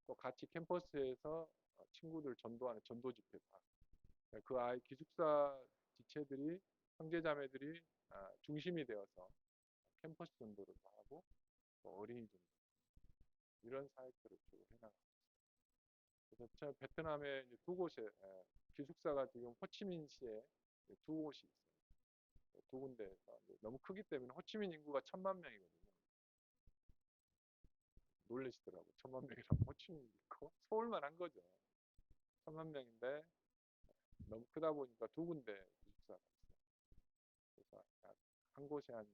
또 같이 캠퍼스에서 친구들 전도하는 전도 집회도 하고 그 아이 기숙사 지체들이 형제자매들이 중심이 되어서 캠퍼스 전도를 하고 또 어린이 전도 이런 사역들을 주로 해나가고 있습니다. 그래서 베트남에 이제 두 곳에 기숙사가 지금 호치민시에 두 곳이 있어요. 두 군데에서 너무 크기 때문에 호치민 인구가 1000만 명이거든요. 놀라시더라고요. 1000만 명이라고 호치민이 있고 서울만 한 거죠. 1000만 명인데 너무 크다 보니까 두 군데 기숙사가 있어요. 그래서 한 곳에 한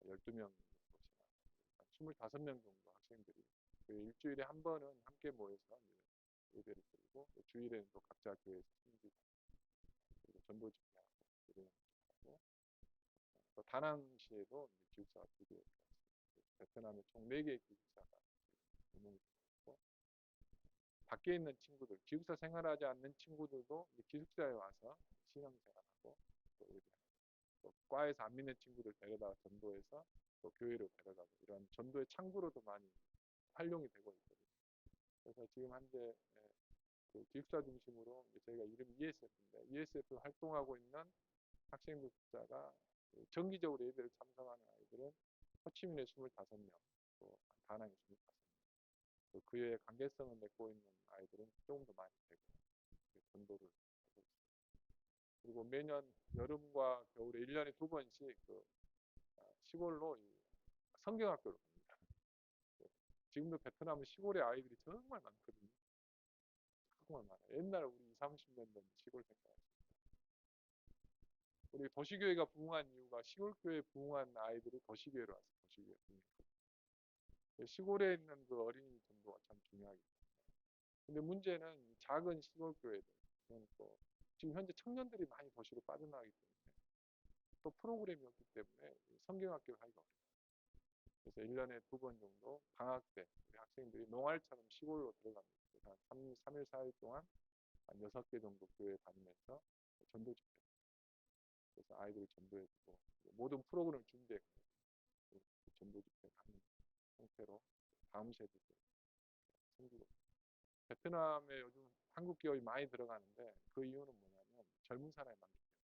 12명 정도, 25명 정도 학생들이 그 일주일에 한 번은 함께 모여서 예배를 드리고 주일에는 또 각자 교회에서 섬기고 그리고 전도 집회하고 예배 하고 또 다낭시에도 기숙사가 두 개가 있습니다. 베트남에 총 4개의 기숙사가 운영이 되고 있고 밖에 있는 친구들, 기숙사 생활하지 않는 친구들도 기숙사에 와서 신앙생활하고 또 예배하고 또 과에서 안 믿는 친구들 데려다가 전도해서 또 교회로 데려가고 이런 전도의 창구로도 많이 활용이 되고 있거든요. 그래서 지금 현재 그 기숙사 중심으로 저희가 이름이 ESF인데 ESF 활동하고 있는 학생들 숫자가 정기적으로 예배를 참석하는 아이들은 호치민에 25명, 또 다낭에 25명, 그의 관계성을 맺고 있는 아이들은 조금 더 많이 되고 전도를 하고 있습니다. 그리고 매년 여름과 겨울에 1년에 2번씩 그 시골로 성경학교를 갑니다. 지금도 베트남은 시골에 아이들이 정말 많거든요. 정말 많아요. 옛날 우리 20, 30년 전 시골 생각하시죠. 우리 도시교회가 부흥한 이유가 시골교회에 부흥한 아이들이 도시교회로 와서 도시교회에 부흥했거든요. 시골에 있는 그 어린이 전도가 참 중요하기 때문에. 근데 문제는 작은 시골교회들, 또 지금 현재 청년들이 많이 도시로 빠져나가기 때문에 또 프로그램이 없기 때문에 성경학교를 하기가 어려워요. 그래서 1년에 2번 정도 방학 때 우리 학생들이 농활처럼 시골로 들어갑니다. 그래서 한 3일, 4일 동안 한 6개 정도 교회 다니면서 전도 집회. 그래서 아이들을 전도해주고 모든 프로그램을 준비해서 전도 집회를 하는 형태로 다음 세대들 섬기고 있습니다. 베트남에 요즘 한국 기업이 많이 들어가는데 그 이유는 뭐냐면 젊은 사람이 많기 때문에.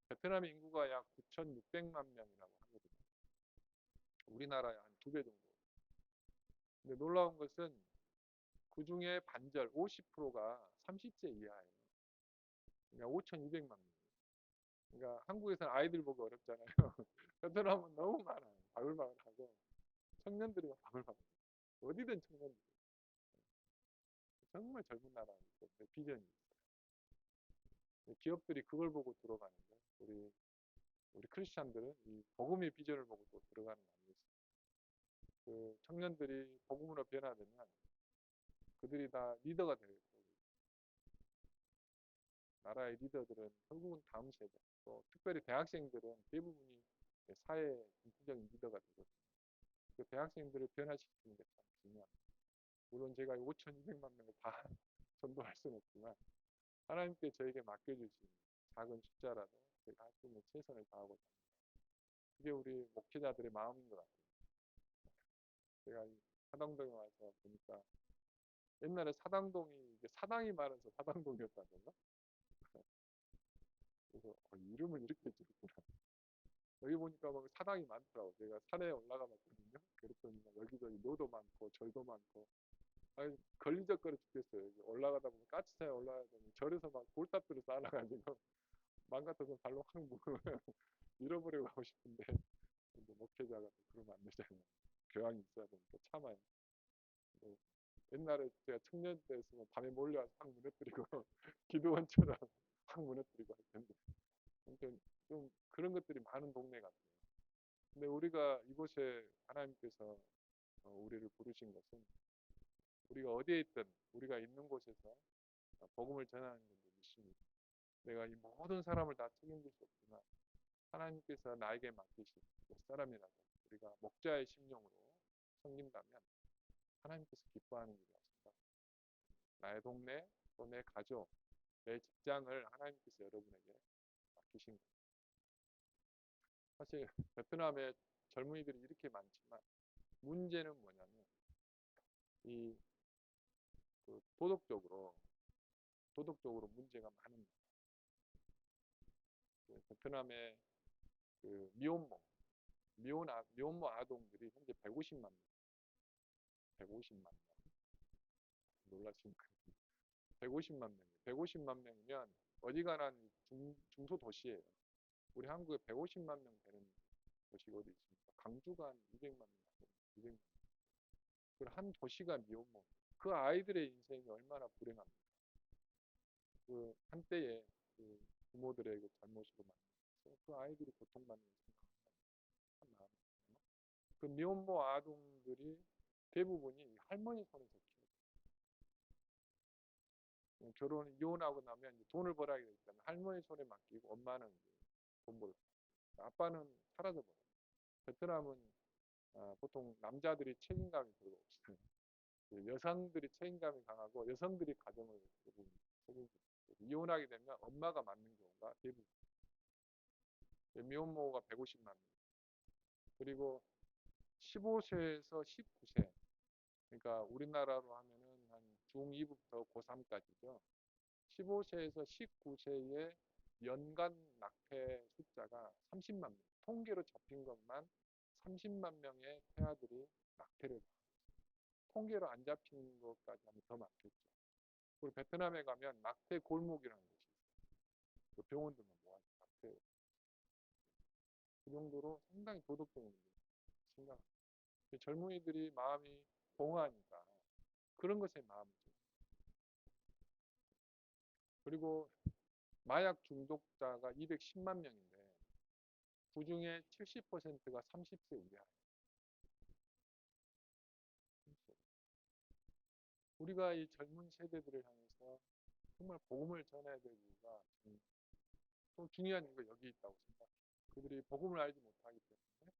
베트남 인구가 약 9,600만 명이라고 하거든요. 우리나라의 한 2배 정도. 근데 놀라운 것은 그 중에 반절 50%가 30세 이하예요. 그러니까 5,200만 명. 그러니까 한국에서는 아이들 보기 어렵잖아요. 베트남은 너무 많아요. 바글바글하고 청년들이 바글바글. 어디든 청년들. 정말 젊은 나라이기 때문에 비전이 있어요. 기업들이 그걸 보고 들어가는 거예요. 우리 크리스찬들은 이 복음의 비전을 보고 또 들어가는 거 아니겠어요? 그 청년들이 복음으로 변화되면 그들이 다 리더가 되겠고 나라의 리더들은 결국은 다음 세대 또 특별히 대학생들은 대부분이 사회의 전투적인 리더가 되거든요. 그 대학생들을 변화시키는 게 참 중요합니다. 물론 제가 5,200만 명을 다 전도할 수는 없지만 하나님께 저에게 맡겨주신 작은 숫자라도 제가 할 수 있는 최선을 다하고자 합니다. 그게 우리 목회자들의 마음인 것 같아요. 제가 이 사당동에 와서 보니까 옛날에 사당동이 이게 사당이 많아서 사당동이었다던가. 그래서 이름을 이렇게 지었구나. 여기 보니까 막 사당이 많더라고. 제가 산에 올라가 봤거든요. 그랬더니 여기저기 노도 많고 절도 많고. 아니, 걸리적거려 죽겠어요. 여기 올라가다 보면 까치산에 올라가더니 절에서 막 돌탑들을 쌓아놔가지고 맘 같아서 발로 확 밀어버리고 가고 싶은데 근데 목회자가 또 그러면 안 되잖아요. 교양이 있어야 되니까 참아요. 뭐 옛날에 제가 청년 때였으면 밤에 몰려와서 확 무너뜨리고 기도원처럼 확 무너뜨리고 할 텐데 아무튼 좀 그런 것들이 많은 동네 같아요. 근데 우리가 이곳에 하나님께서 우리를 부르신 것은 우리가 어디에 있든 우리가 있는 곳에서 복음을 전하는 것을 믿습니다. 내가 이 모든 사람을 다 책임질 수 없지만 하나님께서 나에게 맡기신 몇 사람이라도 우리가 목자의 심령으로 섬긴다면 하나님께서 기뻐하는 일이라고 생각합니다. 나의 동네 또 내 가족 내 직장을 하나님께서 여러분에게 맡기신 거예요. 사실 베트남에 젊은이들이 이렇게 많지만 문제는 뭐냐면 이 도덕적으로 문제가 많은 베트남의 그 미혼모 아동들이 현재 150만 명, 150만 명 놀라시면 150만 명이에요. 150만 명이면 어지간한 중소도시예요. 우리 한국에 150만 명 되는 도시가 어디 있습니까? 강주가 한 200만 명, 200만 명. 그 한 도시가 미혼모. 그 아이들의 인생이 얼마나 불행합니까? 그 한때에 그 부모들의 그 잘못으로 만나서 그 아이들이 고통받는 생각하면 참 마음이 아파요. 그 미혼모 아동들이 대부분이 할머니 손에서 키워져요. 이혼하고 나면 이제 돈을 벌어야 되기 때문에 할머니 손에 맡기고 엄마는 이제 돈 벌고 아빠는 사라져버려요. 베트남은 보통 남자들이 책임감이 별로 없어요. 여성들이 책임감이 강하고 여성들이 가정을 대부분 책임지고 이혼하게 되면 엄마가 맡는 경우가 대부분. 미혼모가 150만 명. 그리고 15세에서 19세. 그러니까 우리나라로 하면은 한 중2부터 고3까지죠. 15세에서 19세의 연간 낙태 숫자가 30만 명. 통계로 잡힌 것만 30만 명의 태아들이 낙태를 통계로 안 잡힌 것까지 하면 더 많겠죠. 그리고 베트남에 가면 낙태 골목이라는 곳이 있어요. 그 병원들만 모아서 낙태. 그 정도로 상당히 도덕적인 문제 심각합니다. 젊은이들이 마음이 공허하니까 그런 것에 마음을 줘. 그리고 마약 중독자가 210만 명인데 그 중에 70%가 30세 이하예요. 우리가 이 젊은 세대들을 향해서 정말 복음을 전해야 될 이유가 또 중요한 이유가 여기 있다고 생각해요. 그들이 복음을 알지 못하기 때문에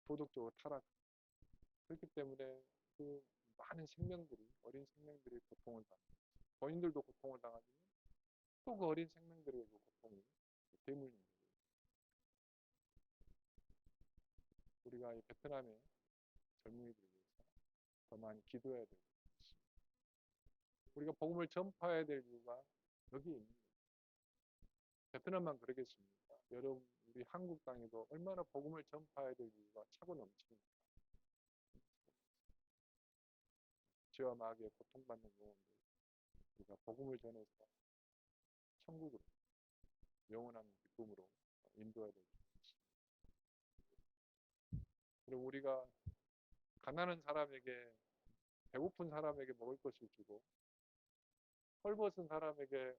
도덕적으로 타락. 그렇기 때문에 그 많은 생명들이 어린 생명들이 고통을 당합니다. 본인들도 고통을 당하지만 또 그 어린 생명들의 그 고통이 대물림. 우리가 이 베트남의 젊은이들을 위해서 더 많이 기도해야 되고 우리가 복음을 전파해야 될 이유가 여기에 있는 거예요. 베트남만 그러겠습니까? 여러분 우리 한국 땅에도 얼마나 복음을 전파해야 될 이유가 차고 넘칩니다. 죄와 마귀에 고통받는 영혼들 우리가 복음을 전해서 천국으로 영원한 기쁨으로 인도해야 될 것입니다. 그리고 우리가 가난한 사람에게 배고픈 사람에게 먹을 것을 주고 헐벗은 사람에게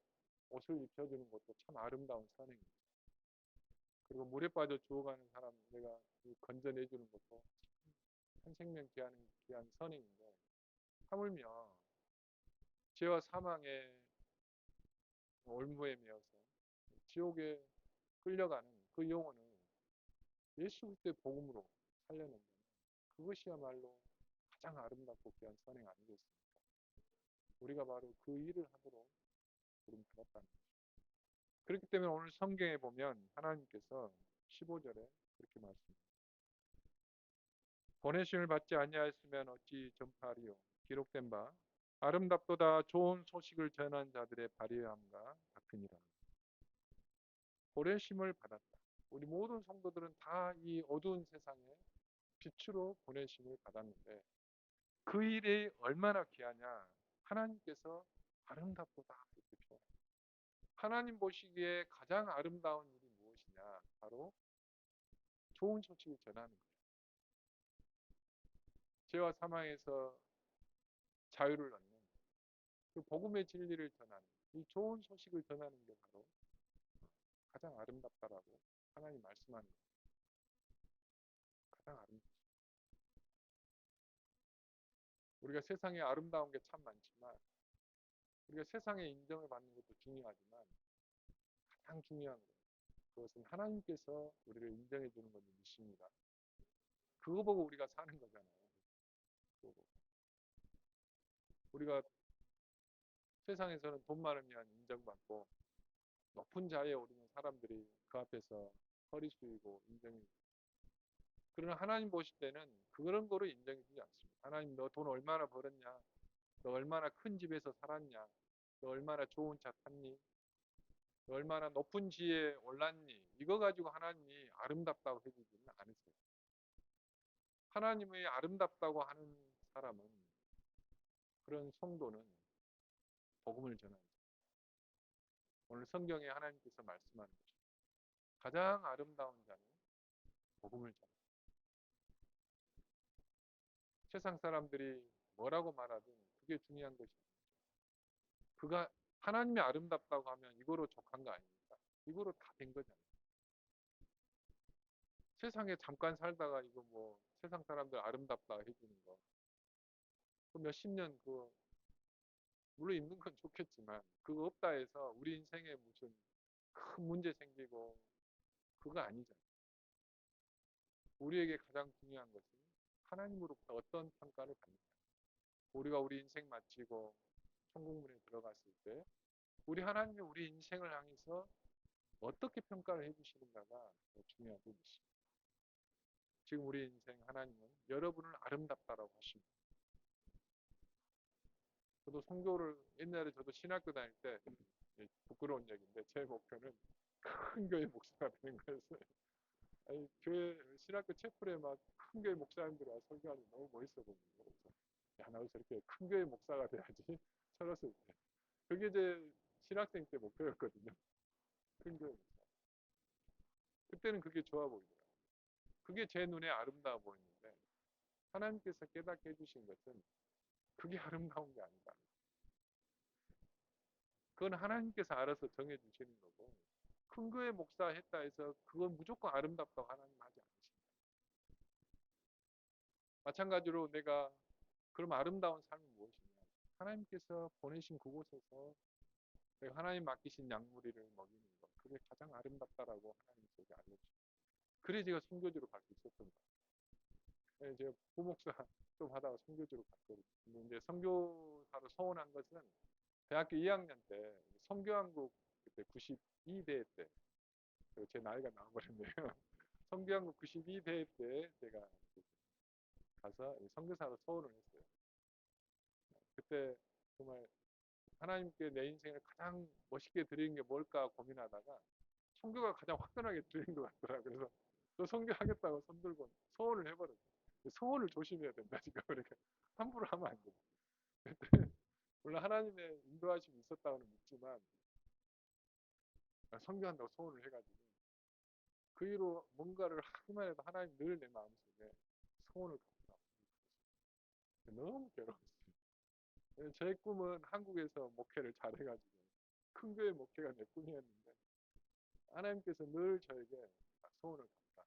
옷을 입혀주는 것도 참 아름다운 선행입니다. 그리고 물에 빠져 죽어가는 사람 내가 건져내주는 것도 한 생명 귀한 선행인데 하물며 죄와 사망의 올무에 매어서 지옥에 끌려가는 그 영혼을 예수 그리스도의 복음으로 살려낸다면 그것이야말로 가장 아름답고 귀한 선행 아니겠습니까? 우리가 바로 그 일을 함으로 부름 받았다는 것입니다. 그렇기 때문에 오늘 성경에 보면 하나님께서 15절에 그렇게 말씀합니다. 보내심을 받지 아니하였으면 어찌 전파하리요. 기록된 바 아름답도다 좋은 소식을 전한 자들의 발휘함과 같으니라. 보내심을 받았다. 우리 모든 성도들은 다 이 어두운 세상에 빛으로 보내심을 받았는데 그 일이 얼마나 귀하냐. 하나님께서 아름답도다 이렇게 표현합니다. 하나님 보시기에 가장 아름다운 일이 무엇이냐. 바로 좋은 소식을 전하는 거예요. 죄와 사망에서 자유를 얻는 그 복음의 진리를 전하는 이 좋은 소식을 전하는 게 바로 가장 아름답다라고 하나님 말씀하는 거예요. 가장 아름답다. 우리가 세상에 아름다운 게 참 많지만 우리가 세상에 인정을 받는 것도 중요하지만 가장 중요한 것 그것은 하나님께서 우리를 인정해 주는 것을 믿습니다. 그거 보고 우리가 사는 거잖아요. 그거 보고. 우리가 세상에서는 돈 많으면 인정받고 높은 자리에 오르는 사람들이 그 앞에서 허리 숙이고 인정해. 그러나 하나님 보실 때는 그런 거로 인정해 주지 않습니다. 하나님 너 돈 얼마나 벌었냐? 너 얼마나 큰 집에서 살았냐? 너 얼마나 좋은 차 탔니? 너 얼마나 높은 지에 올랐니? 이거 가지고 하나님이 아름답다고 해주지는 않으세요. 하나님의 아름답다고 하는 사람은 그런 성도는 복음을 전하는 자. 오늘 성경에 하나님께서 말씀하는 거죠. 가장 아름다운 자는 복음을 전하는 자. 세상 사람들이 뭐라고 말하든 그게 중요한 것이 아니죠. 그가 하나님이 아름답다고 하면 이거로 족한 거 아닙니까? 이거로 다 된 거잖아요. 세상에 잠깐 살다가 이거 뭐 세상 사람들 아름답다 해주는 거. 그 몇십 년 물론 있는 건 좋겠지만 그거 없다 해서 우리 인생에 무슨 큰 문제 생기고 그거 아니잖아요. 우리에게 가장 중요한 것은 하나님으로부터 어떤 평가를 받느냐. 우리가 우리 인생 마치고 천국문에 들어갔을 때 우리 하나님이 우리 인생을 향해서 어떻게 평가를 해주시는가가 더 중요하고 있습니다. 지금 우리 인생 하나님은 여러분을 아름답다라고 하십니다. 저도 선교를 옛날에 저도 신학교 다닐 때 부끄러운 얘기인데 제 목표는 큰 교회 목사가 되는 거였어요. 아니, 교회 신학교 채플에 막 큰 교회 목사님들 와 설교하니 너무 멋있어 보이는 거예요. 그래서 야, 나도 저렇게 큰 교회 목사가 돼야지 철었을 때. 그게 제 신학생 때 목표였거든요. 큰 교회 목사. 그때는 그게 좋아 보이더라고요. 그게 제 눈에 아름다워 보이는데 하나님께서 깨닫게 해주신 것은 그게 아름다운 게 아니다. 그건 하나님께서 알아서 정해주시는 거고 큰 교회 목사 했다 해서 그건 무조건 아름답다고 하나님 하지 않으십니다. 마찬가지로 내가 그럼 아름다운 삶은 무엇이냐? 하나님께서 보내신 그곳에서 내가 하나님 맡기신 양무리를 먹이는 것 그게 가장 아름답다라고 하나님 속에 알려주십니다. 그래 제가 선교지로 갈 수 있었던 거예요. 제가 부목사 좀 하다가 선교지로 갔거든요. 근데 이제 선교사로 서원한 것은 대학교 2학년 때 선교한국 그때 92대 때 제 나이가 나와버렸네요. 선교한국 92대 때 제가 가서 선교사로 서원을 했어요. 그때 정말 하나님께 내 인생을 가장 멋있게 드리는 게 뭘까 고민하다가 선교가 가장 화끈하게 드리는 것 같더라고요. 그래서 또 선교하겠다고 손들고 서원을 해버렸어요. 서원을 조심해야 된다. 지금 그러니까 함부로 하면 안 돼. 물론 하나님의 인도하심이 있었다고는 믿지만 선교한다고 소원을 해가지고 그 이후로 뭔가를 하기만 해도 하나님 늘 내 마음속에 소원을 갖고 너무 괴로웠어요. 제 꿈은 한국에서 목회를 잘해가지고 큰 교회 목회가 내 꿈이었는데 하나님께서 늘 저에게 소원을 갖다.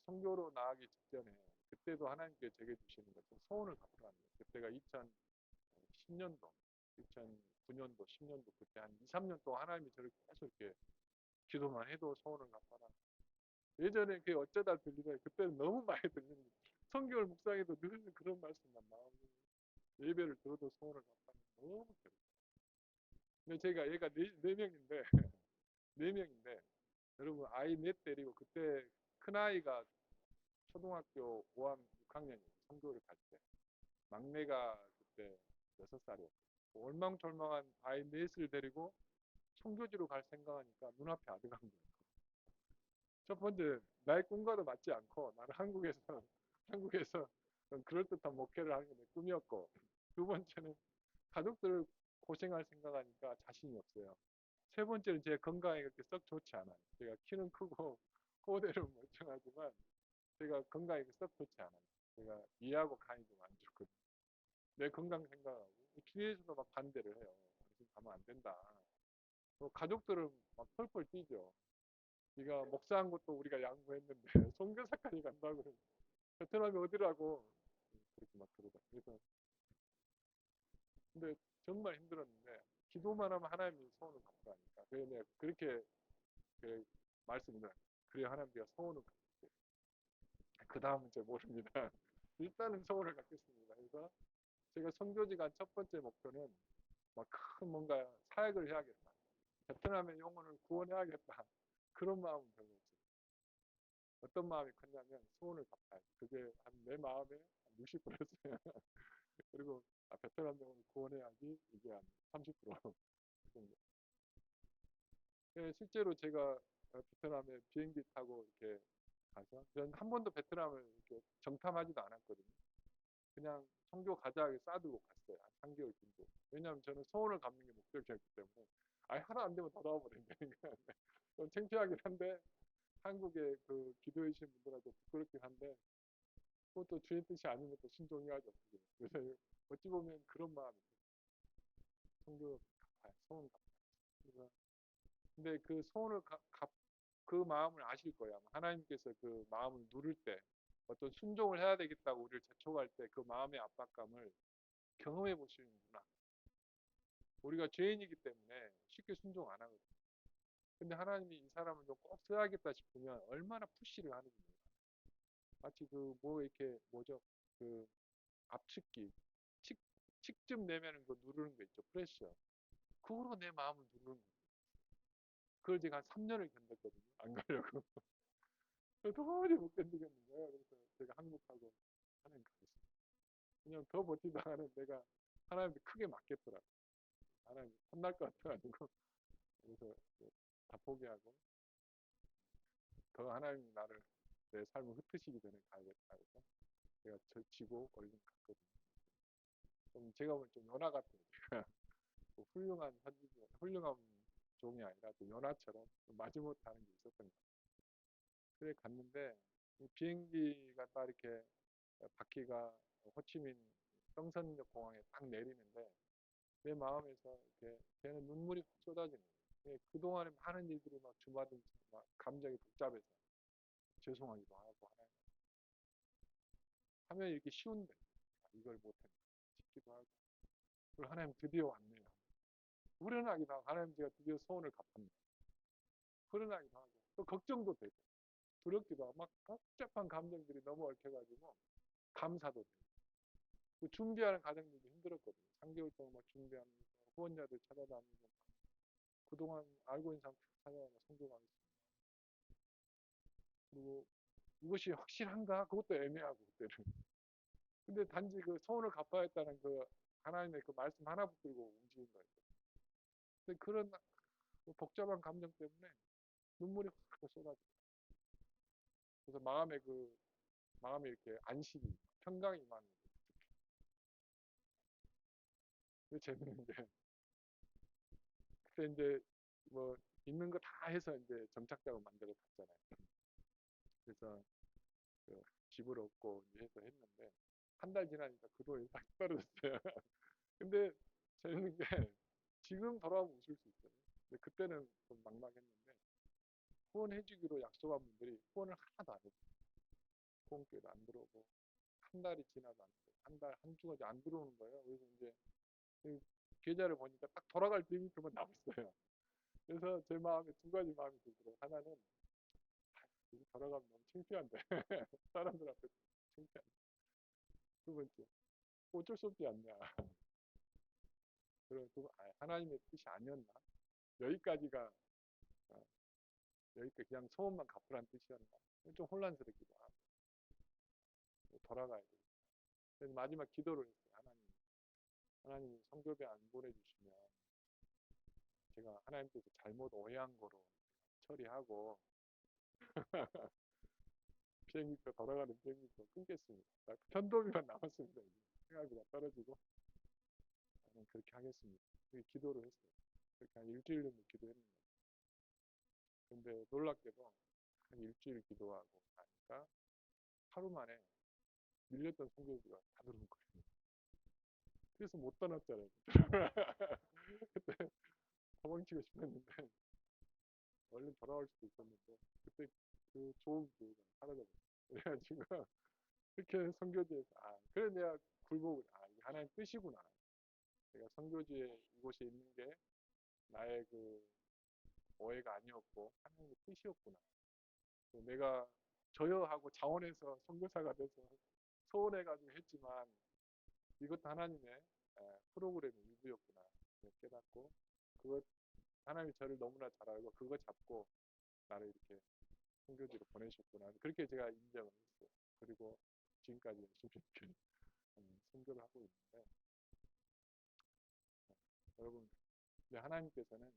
선교로 나가기 직전에 그때도 하나님께 제게 주시는 것은 소원을 갖다. 그때가 2010년도, 2009년도, 10년도 그때 한 2, 3년 동안 하나님이 저를 계속 이렇게 기도만 해도 소원을 갚아라. 예전에 그게 어쩌다 들리더니 그때는 너무 많이 들리는 거예요. 성경을 묵상해도 늘 그런 말씀만 나오고 예배를 들어도 소원을 갚아라. 너무 괴로워요. 근데 제가 얘가 네 명인데 네 명인데 여러분 아이 넷 데리고 그때 큰 아이가 초등학교 5학년, 6학년이에요. 성교를 갈 때. 막내가 그때 6살이었고 올망졸망한 아이 넷을 데리고 청교지로 갈 생각하니까 눈앞에 아드가 한 거예요. 첫 번째 나의 꿈과도 맞지 않고 나는 한국에서 그럴듯한 목회를 하는 게 내 꿈이었고 두 번째는 가족들을 고생할 생각하니까 자신이 없어요. 세 번째는 제 건강이 그렇게 썩 좋지 않아요. 제가 키는 크고 코대는 멀쩡하지만 제가 건강이 썩 좋지 않아요. 제가 이하고 간이 좀 안 좋거든요. 내 건강 생각하고 교회에서도 막 반대를 해요. 그래서 가면 안 된다. 또 가족들은 막 펄펄 뛰죠. 네가 목사한 것도 우리가 양보했는데 선교사까지 간다고 그러면 베트남이 어디라고 그렇게 막 그러다. 그래서 근데 정말 힘들었는데 기도만 하면 하나님이 소원을 갚으라니까. 그래서 내가 그렇게 그 말씀을 그래 하나님께서 소원을 갚으세요. 그 다음은 제가 모릅니다. 일단은 소원을 갖겠습니다. 그래서 제가 선교지 간 첫 번째 목표는 막 큰 뭔가 사역을 해야겠다. 베트남의 영혼을 구원해야겠다. 그런 마음은 별로 없어요. 어떤 마음이 컸냐면 소원을 갚아야 돼. 그게 한 내 마음의 60%였어요. 그리고 베트남 영혼을 구원해야지 이게 한 30% 정도. 실제로 제가 베트남에 비행기 타고 이렇게 가서 전 한 번도 베트남을 이렇게 정탐하지도 않았거든요. 그냥 선교 가자하게 싸들고 갔어요. 한 3개월 정도. 왜냐하면 저는 소원을 갚는 게 목적이었기 때문에 아예 하나 안 되면 돌아와 버린다니까. 좀 창피하긴 한데 한국의 그 기도해 주신 분들한테 부끄럽긴 한데 그것도 주의 뜻이 아니면 또 신종해야죠. 그래서 어찌 보면 그런 마음이 선교 갚아요. 소원 갚아요. 근데 그 소원을 그 마음을 아실 거예요. 하나님께서 그 마음을 누를 때 어떤 순종을 해야 되겠다고 우리를 재촉할 때 그 마음의 압박감을 경험해 보시는구나. 우리가 죄인이기 때문에 쉽게 순종 안 하거든요. 근데 하나님이 이 사람을 좀 꼭 써야겠다 싶으면 얼마나 푸시를 하는지 몰라요. 마치 그 뭐 이렇게 뭐죠? 그 압축기 칙, 칙쯤 내면은 그 누르는 거 있죠. 프레셔. 그거로 내 마음을 누르는 거예요. 그걸 제가 한 3년을 견뎠거든요. 안 가려고. 도저히 못 견디겠는 거예요. 그래서 제가 항복하고 하나님 가겠습니다. 그냥 더 버티다가는 내가 하나님한테 크게 맞겠더라고요. 하나님 혼날 것 같아가지고. 그래서 다 포기하고 더 하나님이 나를 내 삶을 흩으시기 전에 가야겠다 해서 제가 지고 얼른 갔거든요. 좀 제가 보면 좀 연하 같아요. 제가 뭐 훌륭한 선지자, 훌륭한 종이 아니라 또 연하처럼 마지못하는 게 있었던 것 같아요. 그래 갔는데 비행기가 딱 이렇게 바퀴가 호치민 성선역 공항에 딱 내리는데 내 마음에서 이렇게 걔는 눈물이 확 쏟아지는 거예요. 그동안에 많은 일들이 막 주마등처럼 막 감정이 복잡해서 죄송하기도 하고 하면 이렇게 쉬운데 이걸 못했나 싶기도 하고 그리고 하나님 드디어 왔네요. 후련하기도 하고 하나님 제가 드디어 소원을 갚았네. 후련하기도 하고 또 걱정도 되고 두렵기도 하고 막 복잡한 감정들이 너무 얽혀가지고 감사도 되고 그 준비하는 과정들도 힘들었거든요. 3개월 동안 막 준비하면서 후원자들 찾아다니고 그동안 알고 있는 사람 쭉 찾아다니고 성교하겠습니다. 그리고 이것이 확실한가? 그것도 애매하고 그때는. 근데 단지 그 소원을 갚아야겠다는 그 하나님의 그 말씀 하나 붙들고 움직인 거예요. 근데 그런 그 복잡한 감정 때문에 눈물이 확 쏟아져. 그래서 마음에 이렇게 안식이, 평강이 임하는 거예요. 그 재밌는 게 그때 이제 뭐 있는 거 다 해서 이제 정착작을 만들어 갔잖아요. 그래서 그 집을 얻고 이제 해서 했는데 한 달 지나니까 그 돈이 딱 떨어졌어요. 근데 재밌는 게 지금 돌아보면 웃을 수 있어요. 근데 그때는 좀 막막했는데 후원해주기로 약속한 분들이 후원을 하나도 안 해줘요. 후원료도 안 들어오고 한 달이 지나도 안 들어오고 한 달, 한 주가 안 들어오는 거예요. 그래서 이제 그 계좌를 보니까 딱 돌아갈 비용표만 남았어요. 그래서 제 마음에 두 가지 마음이 들더라고요. 하나는 이거 돌아가면 너무 창피한데 사람들 앞에 창피한데. 두 번째 어쩔 수 없지 않냐. 그리고 하나님의 뜻이 아니었나. 여기까지가 여기까지 그냥 소원만 갚으란 뜻이었나. 좀 혼란스럽기도 하고 돌아가야 돼요. 그래서 마지막 기도를 했어요. 하나님 성교대 안 보내주시면 제가 하나님께서 잘못 오해한 거로 처리하고 비행기표 돌아가는 비행기표 끊겠습니다. 편도비만 남았습니다. 생각보다 떨어지고 저는 그렇게 하겠습니다. 그렇게 기도를 했어요. 그렇게 한 일주일 정도 기도했는데 근데 놀랍게도 한 일주일 기도하고 나니까 하루 만에 밀렸던 성교비가 다 들어온 거예요. 그래서 못 떠났잖아요. 그때 도망치고 싶었는데 얼른 돌아올 수도 있었는데 그때 그 좋은 기회가 사라져버렸어요. 그래가지고 이렇게 선교지에서 그래 내가 굴복을 이게 하나님 뜻이구나. 내가 선교지에 이곳에 있는 게 나의 그 오해가 아니었고 하나님의 뜻이었구나. 내가 저여하고 자원해서 선교사가 돼서 서운해가지고 했지만 이것도 하나님의 프로그램의 일부였구나 깨닫고 그것 하나님이 저를 너무나 잘 알고 그거 잡고 나를 이렇게 선교지로 보내셨구나. 그렇게 제가 인정을 했어요. 그리고 지금까지 열심히 이렇게 선교를 하고 있는데 여러분 근데 하나님께서는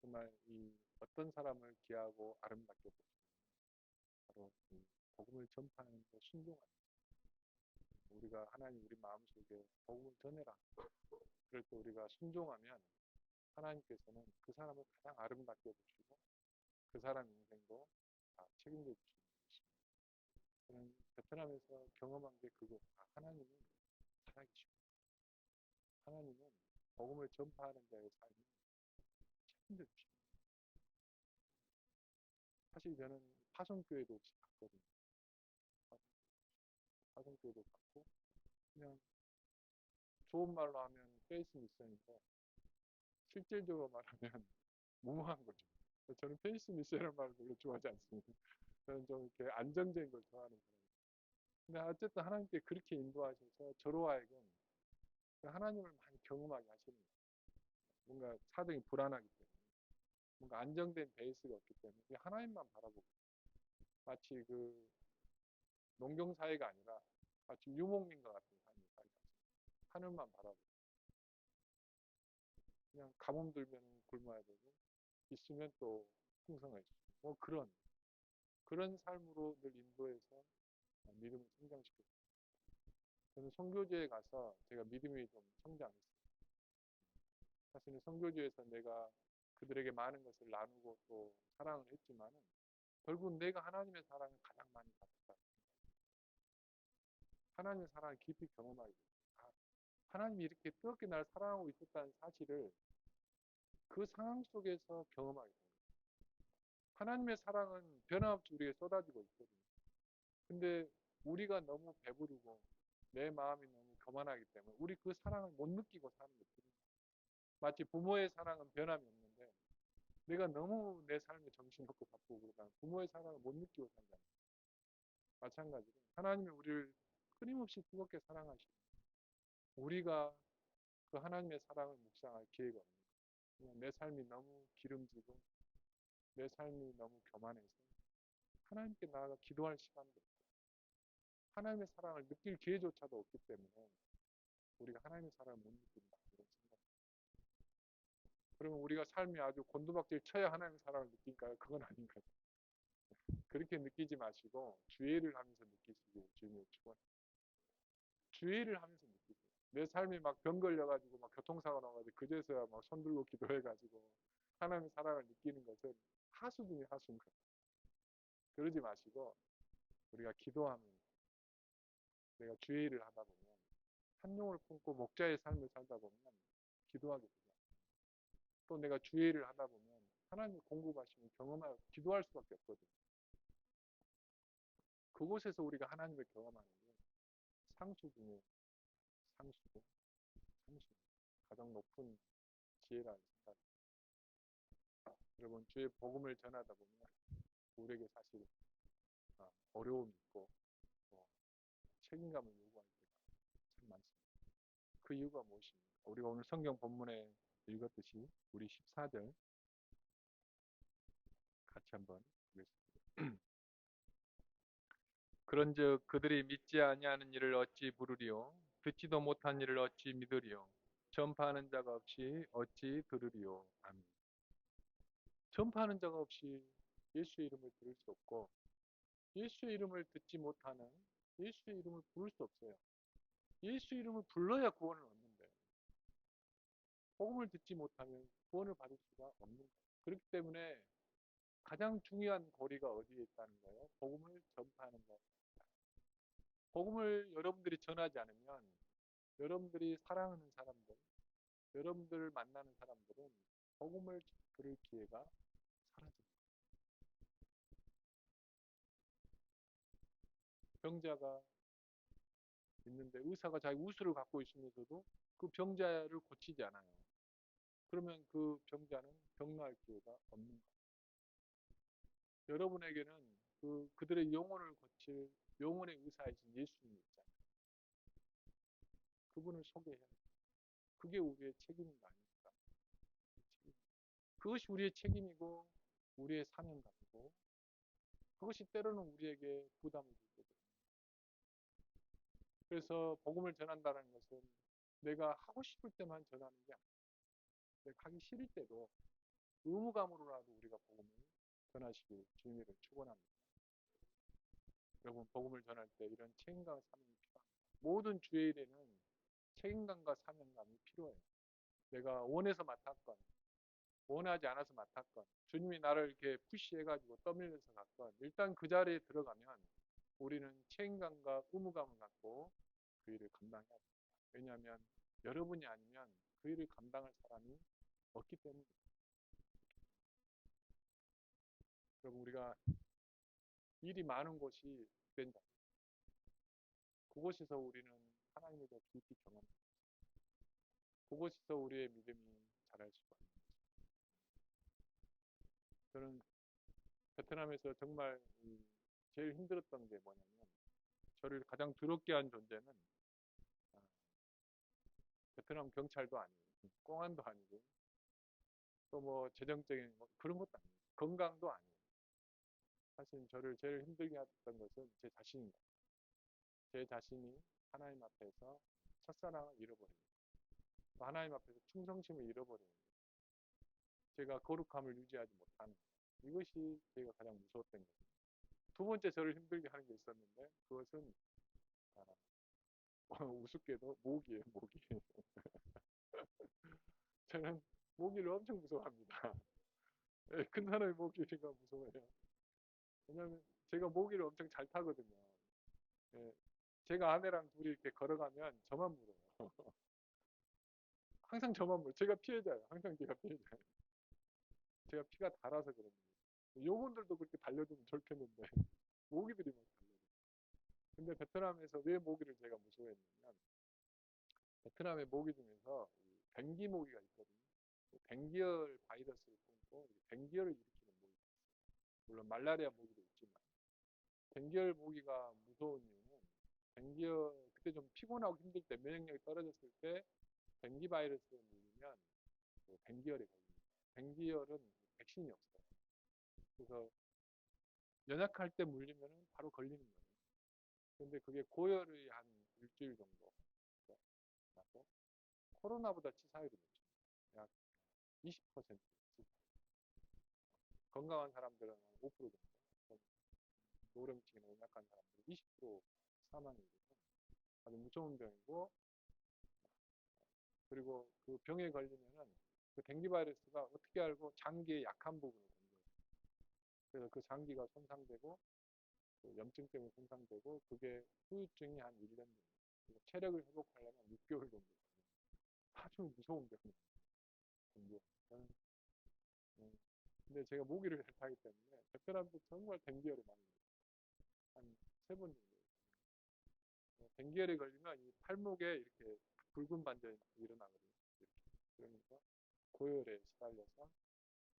정말 이 어떤 사람을 귀하고 아름답게 보시면 바로 이 복음을 전파하는 데 순종하는 우리가 하나님 우리 마음속에 복음을 전해라. 그럴 때 우리가 순종하면 하나님께서는 그 사람을 가장 아름답게 보시고 그 사람 인생도 다 책임져 주시는 것입니다. 저는 베트남에서 경험한 게 그거. 하나님은 살아계시고 하나님은 복음을 전파하는 자의 삶을 책임져 주십니다. 사실 저는 파송교회도 없이 갔거든요. 파송교회도 갔고 그냥 좋은 말로 하면 페이스 미션인데 실질적으로 말하면 무모한 거죠. 저는 페이스 미션이라는 말을 별로 좋아하지 않습니다. 저는 좀 이렇게 안정적인 걸 좋아하는 사람이에요. 근데 어쨌든 하나님께 그렇게 인도하셔서 저로 하여금 하나님을 많이 경험하게 하시는 거예요. 뭔가 사정이 불안하기 때문에 뭔가 안정된 베이스가 없기 때문에 하나님만 바라보고 마치 그 농경사회가 아니라 마치 유목민과 같은 삶을 살게 하시는 하늘만 바라보고 그냥 가뭄 들면 굶어야 되고 있으면 또 풍성해지고 뭐 그런 삶으로 늘 인도해서 믿음을 성장시켰어요. 저는 선교지에 가서 제가 믿음이 좀 성장했어요. 사실은 선교지에서 내가 그들에게 많은 것을 나누고 또 사랑을 했지만은 결국 내가 하나님의 사랑을 가장 많이 받았다. 하나님의 사랑을 깊이 경험하게 됐어요. 하나님이 이렇게 뜨겁게 날 사랑하고 있었다는 사실을 그 상황 속에서 경험하게 됩니다. 하나님의 사랑은 변함없이 우리에게 쏟아지고 있거든요. 근데 우리가 너무 배부르고 내 마음이 너무 교만하기 때문에 우리 그 사랑을 못 느끼고 사는 거죠. 마치 부모의 사랑은 변함이 없는데 내가 너무 내 삶에 정신없고 바쁘고 그러다 부모의 사랑을 못 느끼고 살잖아요. 마찬가지로 하나님이 우리를 끊임없이 뜨겁게 사랑하시고 우리가 그 하나님의 사랑을 묵상할 기회가 없는 거예요. 내 삶이 너무 기름지고 내 삶이 너무 교만해서 하나님께 나아가 기도할 시간도 없고 하나님의 사랑을 느낄 기회조차도 없기 때문에 우리가 하나님의 사랑을 못 느낀다 이런 생각입니다. 그러면 우리가 삶이 아주 곤두박질 쳐야 하나님의 사랑을 느낄까요? 그건 아닌 것 같아요. 그렇게 느끼지 마시고 주의를 하면서 느끼시길 주님의 축원합니다. 주의를 하면서 느끼세요. 내 삶이 막 병 걸려가지고 막 교통사고 나가지고 그제서야 막 손들고 기도해가지고 하나님의 사랑을 느끼는 것은 하수 중에 하수인 거예요. 그러지 마시고 우리가 기도하면 내가 주의 일을 하다 보면 한용을 품고 목자의 삶을 살다 보면 기도하게 되죠. 또 내가 주의 일을 하다 보면 하나님의 공급하심을 경험하고 기도할 수밖에 없거든요. 그곳에서 우리가 하나님을 경험하는 게 상수 중에 상수고 상수 가장 높은 지혜라는 생각입니다. 여러분 주의 복음을 전하다 보면 우리에게 사실 어려움이 있고 책임감을 요구할 때가 참 많습니다. 그 이유가 무엇입니까? 우리가 오늘 성경 본문에 읽었듯이 우리 14절 같이 한번 읽겠습니다. 그런즉 그들이 믿지 아니하는 일을 어찌 부르리요? 듣지도 못한 일을 어찌 믿으리요? 전파하는 자가 없이 어찌 들으리요? 아멘. 전파하는 자가 없이 예수의 이름을 들을 수 없고 예수의 이름을 듣지 못하는 예수의 이름을 부를 수 없어요. 예수의 이름을 불러야 구원을 얻는데 복음을 듣지 못하면 구원을 받을 수가 없는 거예요. 그렇기 때문에 가장 중요한 고리가 어디에 있다는 거예요? 복음을 전파하는 것. 복음을 여러분들이 전하지 않으면 여러분들이 사랑하는 사람들, 여러분들을 만나는 사람들은 복음을 들을 기회가 사라집니다. 병자가 있는데 의사가 자기 우수를 갖고 있으면서도 그 병자를 고치지 않아요. 그러면 그 병자는 병나을 기회가 없는 거예요. 여러분에게는 그들의 영혼을 고칠 영혼의 의사이신 예수님이 있잖아요. 그분을 소개해야 돼요. 그게 우리의 책임인 거 아닙니까? 그것이 우리의 책임이고 우리의 사명감이고 그것이 때로는 우리에게 부담을 줄 때도 있습니다. 그래서 복음을 전한다는 것은 내가 하고 싶을 때만 전하는 게 아니에요. 내가 하기 싫을 때도 의무감으로라도 우리가 복음을 전하시길 주님을 축원합니다. 여러분 복음을 전할 때 이런 책임감과 사명이 필요합니다. 모든 주의 일에는 책임감과 사명감이 필요해요. 내가 원해서 맡았건 원하지 않아서 맡았건 주님이 나를 이렇게 푸시해가지고 떠밀려서 갔건 일단 그 자리에 들어가면 우리는 책임감과 의무감을 갖고 그 일을 감당해야 됩니다. 왜냐하면 여러분이 아니면 그 일을 감당할 사람이 없기 때문입니다. 여러분 우리가 일이 많은 곳이 된다. 그곳에서 우리는 하나님을 더 깊이 경험합니다. 그곳에서 우리의 믿음이 자랄 수가 있는 거죠. 저는 베트남에서 정말 제일 힘들었던 게 뭐냐면 저를 가장 두렵게 한 존재는 베트남 경찰도 아니고 공안도 아니고 또 뭐 재정적인 그런 것도 아니에요. 건강도 아니에요. 사실 저를 제일 힘들게 했던 것은 제 자신입니다. 제 자신이 하나님 앞에서 첫사랑을 잃어버립니다. 또 하나님 앞에서 충성심을 잃어버립니다. 제가 거룩함을 유지하지 못하는 이것이 제가 가장 무서웠던 거예요. 두 번째 저를 힘들게 하는 게 있었는데 그것은 우습게도 모기예요. 모기. 저는 모기를 엄청 무서워합니다. 네, 큰 사람이 모기가 무서워요. 왜냐하면 제가 모기를 엄청 잘 타거든요. 네, 제가 아내랑 둘이 이렇게 걸어가면 저만 물어요. 항상 저만 물어요. 제가 피해자예요. 항상 제가 피해자예요. 제가 피가 달아서 그런 거예요. 요분들도 그렇게 달려주면 좋겠는데 모기들이 막 달려요. 근데 베트남에서 왜 모기를 제가 무서워했냐면 베트남의 모기 중에서 뱅기 모기가 있거든요. 뱅기열 바이러스를 품고 뱅기열을 일으키는 모기가 있어요. 물론 말라리아 모기도 있지만 뱅기열 모기가 무서운 이유는 뱅기열 그때 좀 피곤하고 힘들 때 면역력이 떨어졌을 때 뱅기 바이러스에 물리면 뱅기열에 걸립니다. 뱅기열은 백신이 없어요. 그래서 연약할 때 물리면 바로 걸리는 거예요. 근데 그게 고열이 한 일주일 정도 나고 코로나보다 치사율이 높죠. 약 20% 건강한 사람들은 5% 정도 노령층이나 연약한 사람들은 20% 사망이 되고 아주 무서운 병이고 그리고 그 병에 걸리면은 그 댕기 바이러스가 어떻게 알고 장기의 약한 부분을 공격해요. 그래서 그 장기가 손상되고 그 염증 때문에 손상되고 그게 후유증이 한 1년 정도. 그리고 체력을 회복하려면 6개월 정도 걸려요. 아주 무서운 병이에요. 댕기. 근데 제가 모기를 잘 타기 때문에 베트남도 정말 댕기열에 많이 걸려요. 한 3번 정도. 댕기열에 걸리면 이 팔목에 이렇게 붉은 반점이 일어나거든요. 이렇게. 그러면서 고열에 시달려서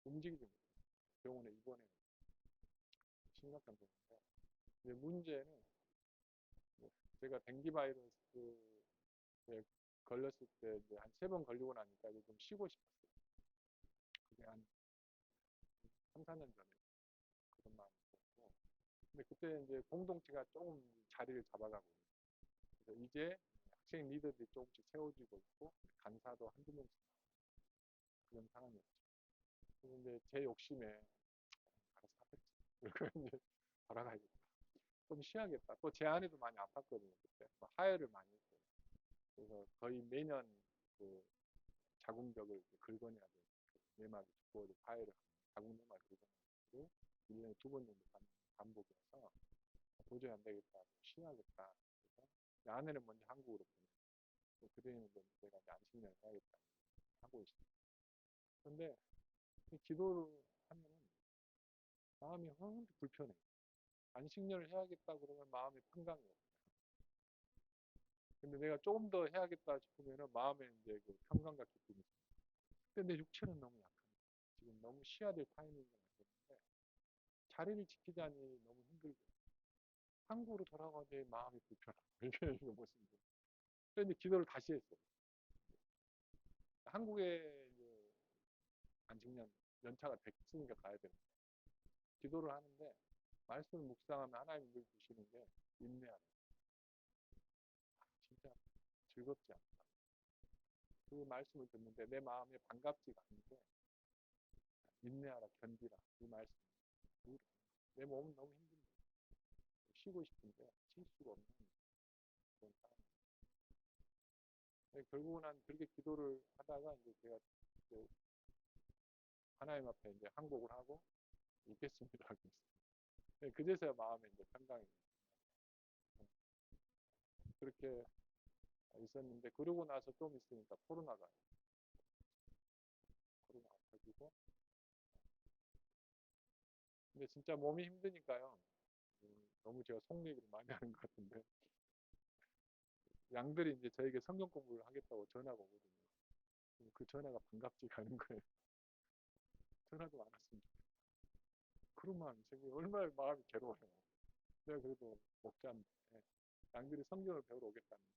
움직이지 못해요. 병원에 입원해요. 심각한 병인데. 근데 문제는 제가 댕기 바이러스에 걸렸을 때 이제 한 3번 걸리고 나니까 이제 좀 쉬고 싶었어요. 그게 한 3, 4년 전에 그런 마음이 들었고. 근데 그때 이제 공동체가 조금 자리를 잡아가고 그래서 이제 학생 리더들이 조금씩 세워지고 있고 간사도 한두 명씩 그런 상황이었죠. 그런데 제 욕심에 알아서 하겠지. 그리고 이제 돌아가야겠다. 좀 쉬어야겠다. 또 제 아내도 많이 아팠거든요. 그때 뭐 하혈을 많이 했어요. 그래서 거의 매년 그 자궁벽을 긁어내야 돼요. 내막이 두꺼워서 하혈을 하면 자궁 내막을 긁어내고 1년에 2번 정도 반복이어서 도저히 안 되겠다. 쉬어야겠다. 그래서 아내는 먼저 한국으로 보내고 그대는 내가 이제 안식년을 해야겠다 하고 있어요. 그런데 기도를 하면은 마음이 너무 불편해요. 안식년을 해야겠다 그러면 마음이 평강이 없어요. 근데 내가 조금 더 해야겠다 싶으면은 마음에 이제 그 평강과 기쁨이 있어요. 근데 내 육체는 너무 약합니다. 지금 너무 쉬어야 될 타이밍인 것 같은데 자리를 지키자니 너무 힘들고 한국으로 돌아가야 내 마음이 불편하고 이게 모습이죠. 그래서 이제 기도를 다시 했어요. 한국에 이제 안식년 연차가 됐으니까 가야 되는데 기도를 하는데 말씀을 묵상하면 하나님 늘 주시는 게 인내하라. 진짜 즐겁지 않다. 그 말씀을 듣는데 내 마음에 반갑지가 않은데 인내하라, 견디라 이 말씀. 내 몸은 너무 힘든데 쉬고 싶은데 쉴 수가 없는 그런 상황입니다. 결국은 한 그렇게 기도를 하다가 이제 제가 이제 하나님 앞에 이제 항복을 하고 있겠습니다 하고 있어요. 그제서야 마음에 이제 평강이 그렇게 있었는데 그러고 나서 좀 있으니까 코로나가 터지고 근데 진짜 몸이 힘드니까요. 너무 제가 속 얘기를 많이 하는 것 같은데 양들이 이제 저에게 성경 공부를 하겠다고 전화가 오거든요. 그 전화가 반갑지가 않은 거예요. 전화도 많았습니다. 그런 마음이 생겨요. 얼마나 마음이 괴로워요. 내가 그래도 목자인데 양들이 성경을 배우러 오겠다는데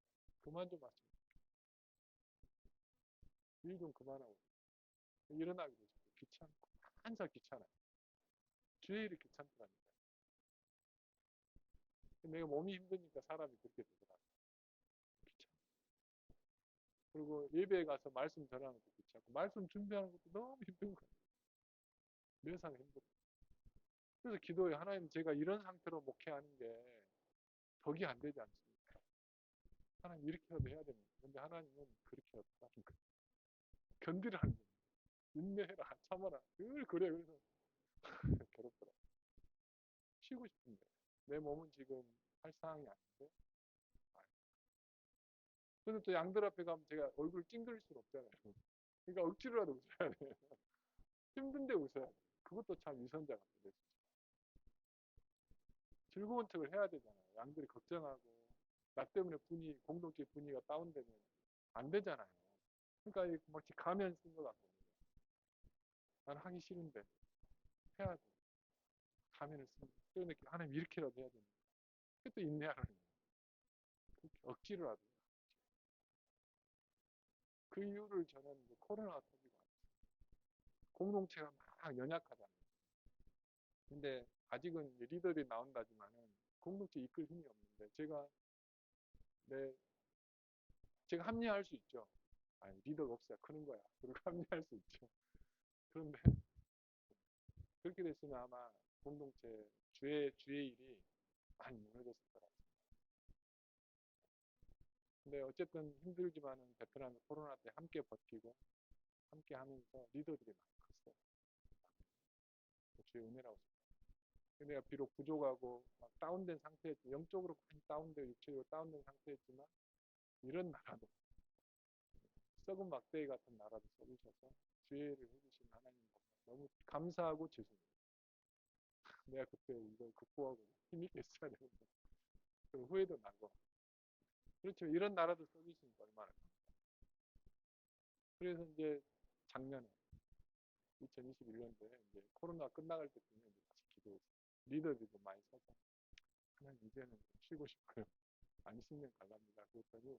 그만 좀 하시고 일 좀 그만하고 일어나기도 귀찮고 항상 귀찮아요. 주의 일이 귀찮더라니까. 내가 몸이 힘드니까 사람이 그렇게 되더라고요. 귀찮아. 그리고 예배에 가서 말씀 전하는 것도 귀찮고 말씀 준비하는 것도 너무 힘든 거예요. 매사가 힘들어요. 그래서 기도에 하나님 제가 이런 상태로 목회하는 게 덕이 안 되지 않습니까? 하나님 이렇게라도 해야 됩니다. 근데 하나님은 그렇게 없다는 거예요. 견디라는 거예요. 인내해라, 참아라. 늘 그래. 그래서 괴롭더라. 쉬고 싶은데 내 몸은 지금 할 상황이 아닌데. 그래서 또 양들 앞에 가면 제가 얼굴을 찡그릴 수는 없잖아요. 그러니까 억지로라도 웃어야 돼요. 힘든데 웃어야 돼요. 그것도 참 위선자 같아요. 즐거운 척을 해야 되잖아요. 양들이 걱정하고 나 때문에 공동체 분위기가 다운되면 안 되잖아요. 그러니까 마치 가면 쓴 것 같거든요. 난 하기 싫은데 해야 돼. 가면을 쓴 거. 그런데 하나님 이렇게라도 해야 되는데 그것도 인내하라는 거예요. 억지로라도. 그 이유를 저는 코로나가 터지고 공동체가 막 연약하잖아요. 근데 아직은 리더들이 나온다지만은 공동체 이끌 힘이 없는데 내 제가 합리화할 수 있죠. 아니, 리더가 없어야 크는 거야. 그리고 합리화할 수 있죠. 그런데 그렇게 됐으면 아마 공동체 주의 일이 많이 무너졌을 거라고. 근데 어쨌든 힘들지만은 베트남이 코로나 때 함께 버티고 함께 하면서 리더들이 많이 컸어요. 주의 은혜라고 생각해요. 근데 내가 비록 부족하고 막 다운된 상태였지, 영적으로 많이 다운되고 육체적으로 다운된 상태였지만 이런 나라도, 썩은 막대기 같은 나라도 써주셔서 지혜를 해주신 하나님 너무 감사하고 죄송해요. 내가 그때 이걸 극복하고 힘있게 했어야 되는데 그 후회도 나고. 그렇죠. 이런 나라도 써주시니까 얼마나 감사해요. 그래서 이제 작년에 2021년도에 이제 코로나 끝나갈 때쯤에 이제 다시 기도했어요. 리더들도 많이 서서 하나님 이제는 좀 쉬고 싶어요. 안 쉬면 갈랍니다. 그랬더니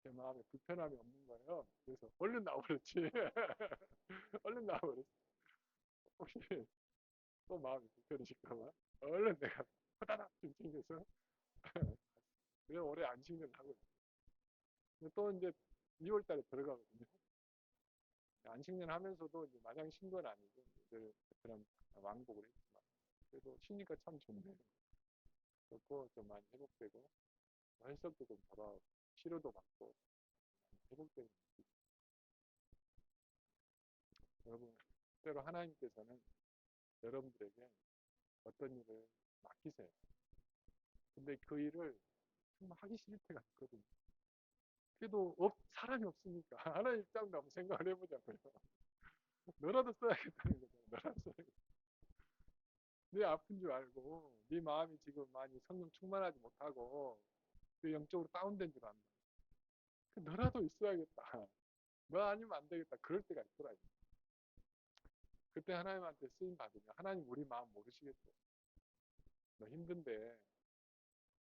제 마음에 불편함이 없는 거예요. 그래서 얼른 나와버렸지. 얼른 나와버렸어. 혹시 또 마음이 불편하실까봐 얼른 내가 호다닥 좀 챙겨서 그래 오래 안 쉬면 하고. 근데 또 이제 2월 달에 들어가거든요. 안식년 하면서도 이제 마냥 쉰 건 아니고 늘 베트남 왕복을 했지만 그래도 쉬니까 참 좋네요. 좋고 좀 많이 회복되고 혈색도 좀 돌아오고 치료도 받고 회복되는 느낌. 여러분 때로 하나님께서는 여러분들에게 어떤 일을 맡기세요. 근데 그 일을 정말 하기 싫을 때가 있거든요. 그래도 사람이 없으니까 하나님 입장도 한번 생각을 해보자고요. 너라도 써야겠다는 거죠. 너라도 써야겠다. 네 아픈 줄 알고 네 마음이 지금 많이 성령 충만하지 못하고 그 영적으로 다운된 줄 안다. 너라도 있어야겠다. 너 아니면 안 되겠다. 그럴 때가 있더라고요. 그때 하나님한테 쓰임 받으면 하나님 우리 마음 모르시겠어요. 너 힘든데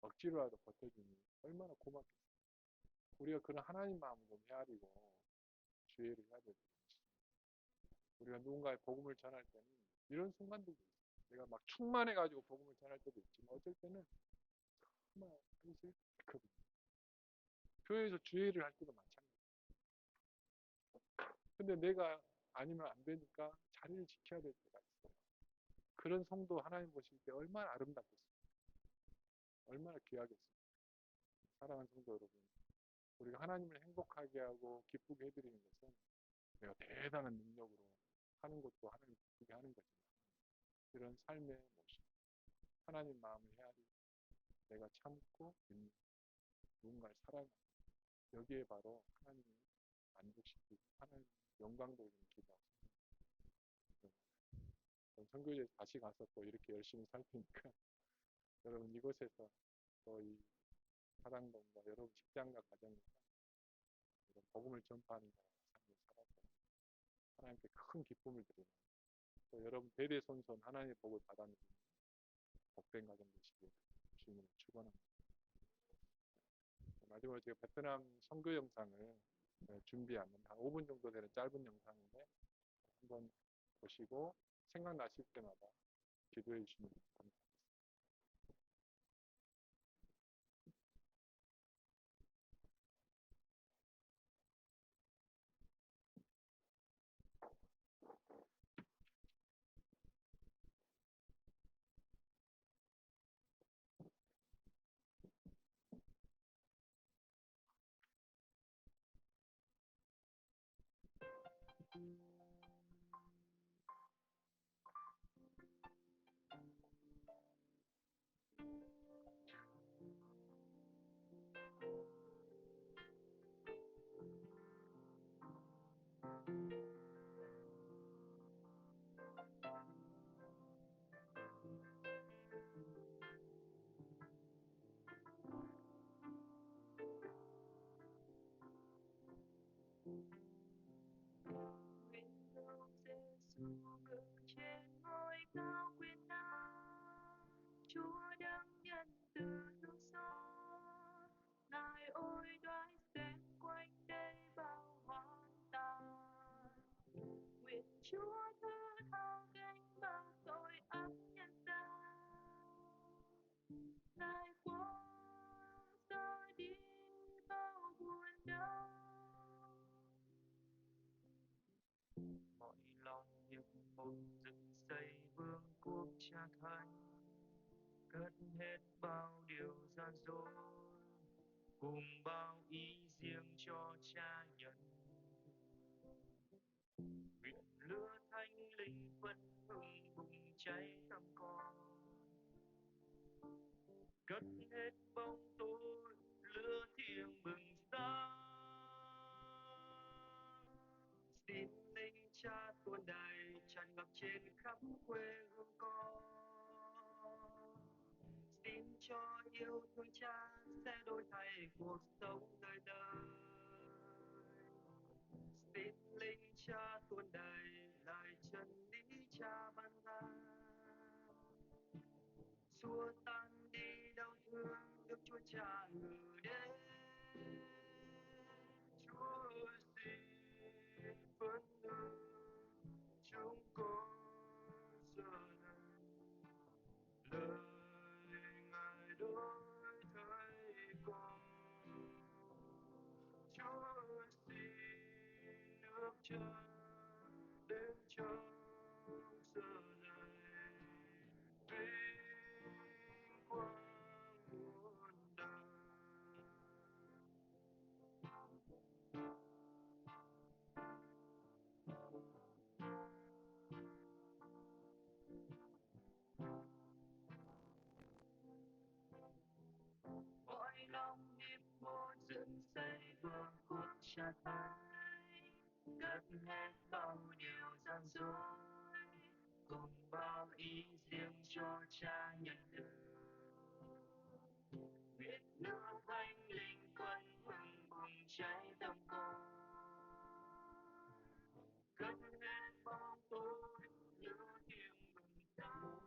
억지로라도 버텨주니 얼마나 고맙겠어요. 우리가 그런 하나님 마음을 좀 헤아리고 주의를 해야 될 것 같습니다. 우리가 누군가의 복음을 전할 때는 이런 순간들도 있어요. 내가 막 충만해가지고 복음을 전할 때도 있지만 어쩔 때는 정말 하기 싫거든요. 교회에서 주의를 할 때도 마찬가지예요. 근데 내가 아니면 안 되니까 자리를 지켜야 될 때가 있어요. 그런 성도 하나님 보실 때 얼마나 아름답겠어요. 얼마나 귀하겠어요. 사랑하는 성도 여러분, 우리가 하나님을 행복하게 하고 기쁘게 해드리는 것은 내가 대단한 능력으로 하는 것도 하나님 기쁘게 하는 거지만 이런 삶의 모습, 하나님 마음을 헤아리고 내가 참고 있는 누군가를 사랑하는 여기에 바로 하나님을 만족시키고 하나님 영광 돌리는 기도하고 선교지에 다시 가서 또 이렇게 열심히 살 테니까 여러분 이곳에서 또 이 사랑동과 여러분 직장과 가정과 이런 복음을 전파하는 삶을 살아서 하나님께 큰 기쁨을 드리는 또 여러분 대대손손 하나님의 복을 받아내는 복된 가정 되시길 주님으로 축원합니다. 마지막으로 제가 베트남 선교 영상을 준비하는 한 5분 정도 되는 짧은 영상인데 한번 보시고 생각나실 때마다 기도해 주시면 감사합니다. trên ngôi cao quyền năng, Chúa đang nhân từ nước xót. Ngài ôi đoái xếp quanh đây bao hoang tàn. Nguyện Chúa thứ tha gánh bao tội ác nhân gian. Ngài quăng ra đi bao buồn đau. Mọi lòng hiệp một dựng xây vương quốc Cha Thánh, cất hết bao điều gian dối, cùng bao ý riêng cho cha nhân. Nguyện lửa thánh linh vẫn hừng bùng cháy tâm con, cất hết bóng tối lửa thiêng bừng sáng. Xin linh cha tuôn đầy tràn ngập trên khắp quê hương con. Xin cho yêu thương cha sẽ đổi thay cuộc sống đời đời. Xin linh cha tuôn đầy lời chân lý cha ban ra, xua tan đi đau thương đức Chúa Cha ngự đến. Chúa ơi xin phấn hưng chúng con giờ này, lời Ngài đổi thay con. Chúa ơi xin nước cha đến trong giờ này, vinh quang muôn đời. Mọi lòng niềm mộ dựng xây vương quốc Cha Thái, cất hết bao nhiêu gian dối, cùng bao ý riêng cho Cha nhận được. Nguyện nước thánh linh quân hừng bùng cháy tâm con, cất hết bóng tối lửa thiêng bừng sáng.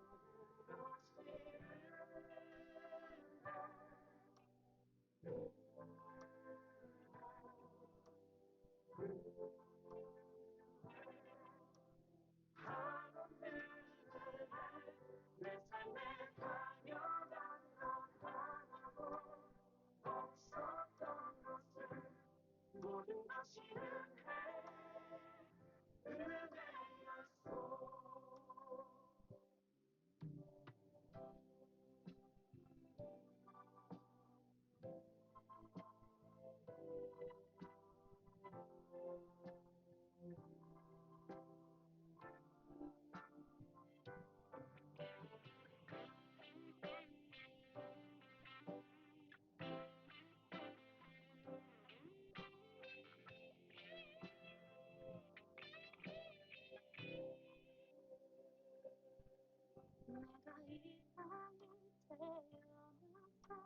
내가 이 땅에 태어났다는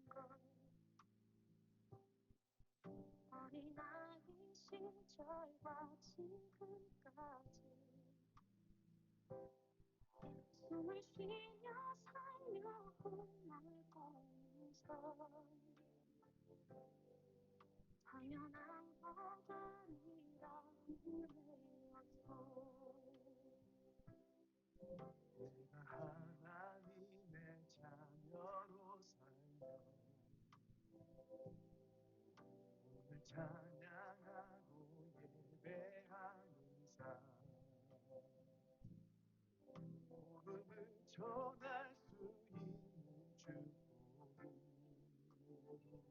걸, 어린아이 시절과 지금까지 숨을 쉬며 살며 꿈을 꾸면서 당연한 것 아니라 은혜였어. 내가 하나님의 자녀로 살며 오늘 찬양하고 예배하는 삶, 복음을 전할 수 있는 축복이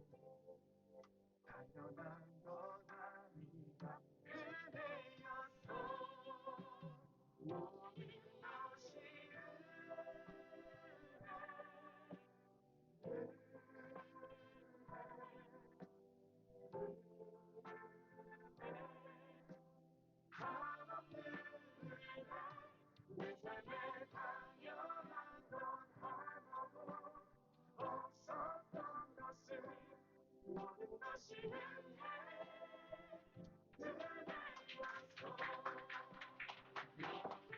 당연한 것 아니라 은혜였어. 모든 것이 내 삶에 당연한 건 하나도 없었던 것을 모든 것이 은혜였어. 모든 것이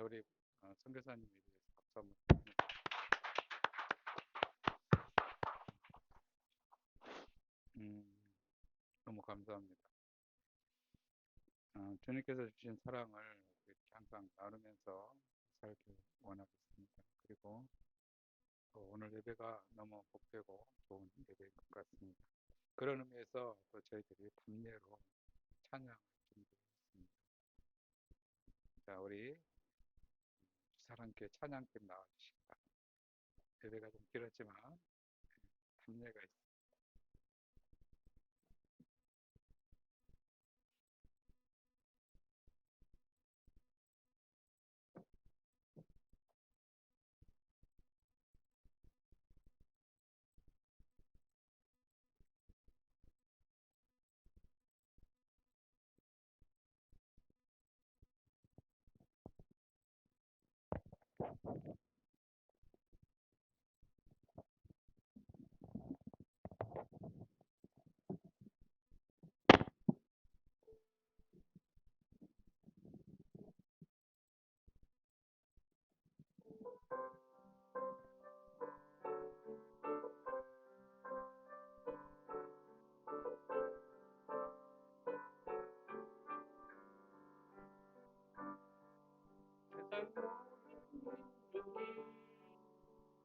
우리 선교사님에 대해서 박수 한번 드립니다. 너무 감사합니다. 주님께서 주신 사랑을 이렇게 항상 나누면서 살길 원하겠습니다. 그리고 또 오늘 예배가 너무 복되고 좋은 예배인 것 같습니다. 그런 의미에서 또 저희들이 담례로 찬양을 준비했습니다. 자, 우리 두 사람께 찬양팀 나와주시기 바랍니다. 예배가 좀 길었지만 담례가 있습니다.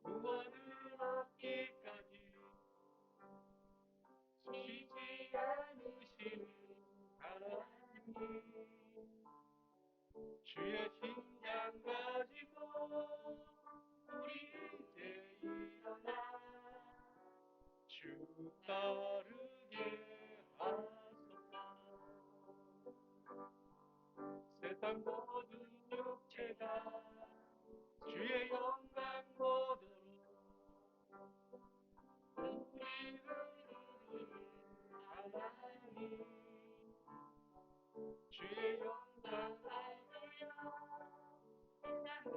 구원을 얻기까지 쉬지 않으시는 하나님, 주의 심장 가지고 우리 이제 일어나 주 따르게 하소서. 세상 모든 육체가 주의 영광 보도록 우리를 이루는 하나님, 주의 영광 할렐루야. 세상을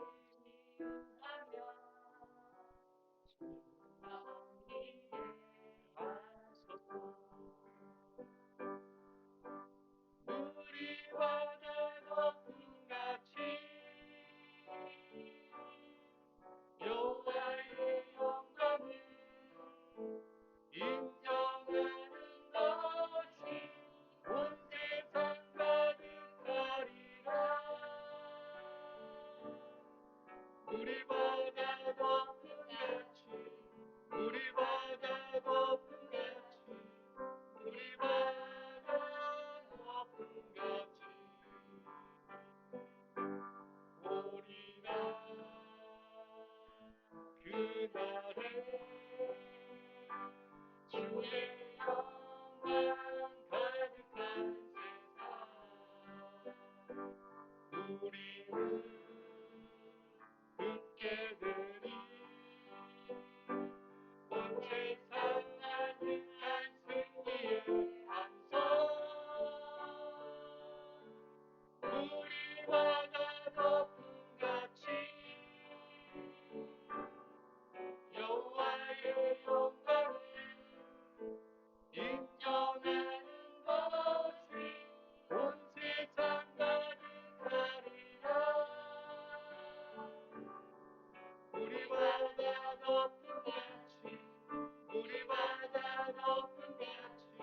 지으하며 주 나오기에 하소서. 물이 바다 거품같이 여호와의 영광을 인정하는 것이 온 세상 가득하리라. 물이 바다 거품같이 물이 바다 거품같이 물이 바다 거품같이 오리라. 그날에 주의 영광 가득한 세상 우리는 듣게 되리. 온 세상 가득한 승리의 함성 물이 바다 거품같이 여호와의 영광을 인정하는 것이 온 세상 가득하리라. 우리 바다 거품같이 우리 바다 거품같이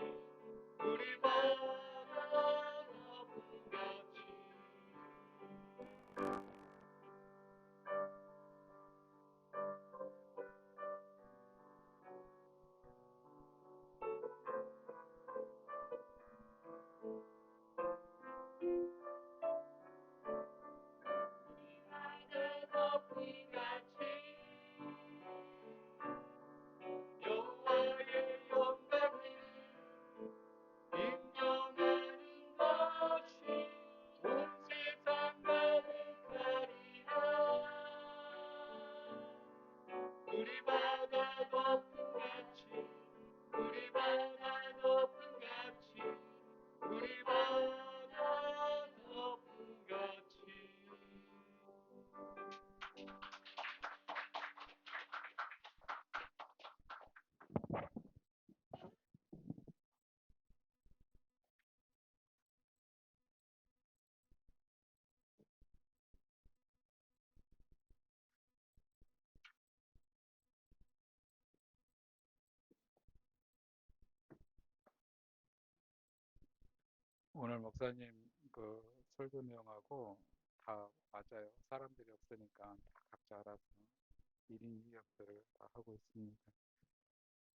우리 바다 거품같이 여호와의 영광을 인정하는 것이 온 세상 가득하리라. 우리 바다 거품같이 우리 바다 거품같이 우리 바다 거품같이 오늘 목사님 그 설교 내용하고 다 맞아요. 사람들이 없으니까 다 각자 알아서 1인 2역들을 다 하고 있습니다.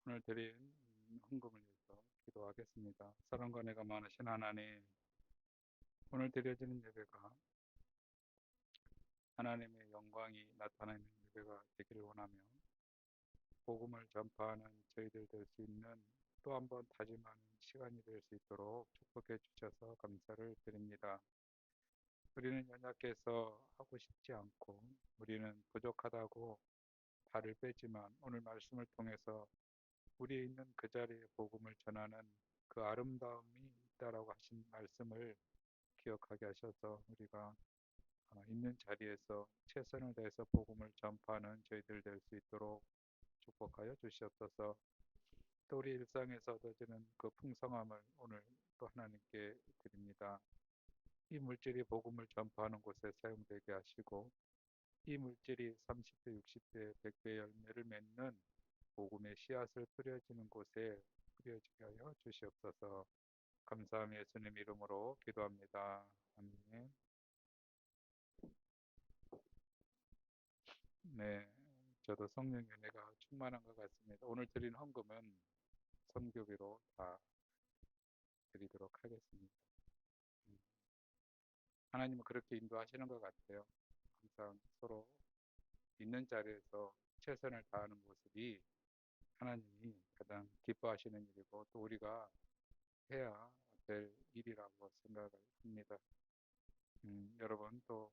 오늘 드린 헌금을 위해서 기도하겠습니다. 사랑과 은혜가 많으신 하나님, 오늘 드려지는 예배가 하나님의 영광이 나타나는 예배가 되기를 원하며 복음을 전파하는 저희들 될 수 있는 또 한 번 다짐하는 시간이 될 수 있도록 축복해 주셔서 감사를 드립니다. 우리는 연약해서 하고 싶지 않고 우리는 부족하다고 발을 빼지만 오늘 말씀을 통해서 우리 있는 그 자리에 복음을 전하는 그 아름다움이 있다라고 하신 말씀을 기억하게 하셔서 우리가 있는 자리에서 최선을 다해서 복음을 전파하는 저희들 될 수 있도록 축복하여 주시옵소서. 또 우리 일상에서 얻어지는 그 풍성함을 오늘 또 하나님께 드립니다. 이 물질이 복음을 전파하는 곳에 사용되게 하시고 이 물질이 30배, 60배, 100배 열매를 맺는 복음의 씨앗을 뿌려지는 곳에 뿌려지게 하여 주시옵소서. 감사하며 예수님 이름으로 기도합니다. 아멘. 네, 저도 성령 은혜가 충만한 것 같습니다. 오늘 드린 헌금은 선교비로 다 드리도록 하겠습니다. 하나님은 그렇게 인도하시는 것 같아요. 항상 서로 있는 자리에서 최선을 다하는 모습이 하나님이 가장 기뻐하시는 일이고 또 우리가 해야 될 일이라고 생각을 합니다. 여러분 또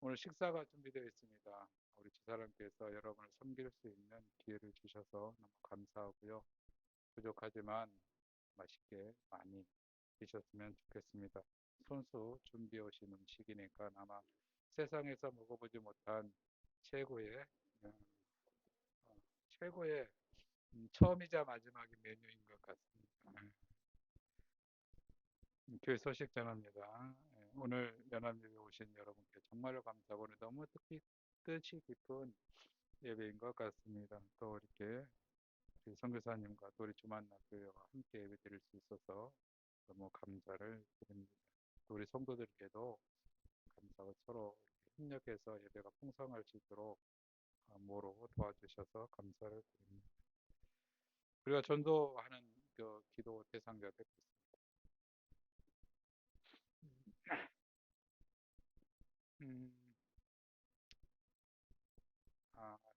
오늘 식사가 준비되어 있습니다. 우리 주사람께서 여러분을 섬길 수 있는 기회를 주셔서 너무 감사하고요. 부족하지만 맛있게 많이 드셨으면 좋겠습니다. 손수 준비해 오신 음식이니까 아마 세상에서 먹어보지 못한 최고의 최고의 처음이자 마지막의 메뉴인 것 같습니다. 교회 소식 전합니다. 오늘 연합예배 오신 여러분께 정말로 감사하고 오늘 너무 뜻이 깊은 예배인 것 같습니다. 또 이렇게 우리 선교사님과 또 우리 주만나교회와 함께 예배 드릴 수 있어서 너무 감사를 드립니다. 또 우리 성도들께도 감사하고 서로 협력해서 예배가 풍성할 수 있도록 모로 도와주셔서 감사를 드립니다. 우리가 전도하는 그 기도 대상자가 되고 있습니다.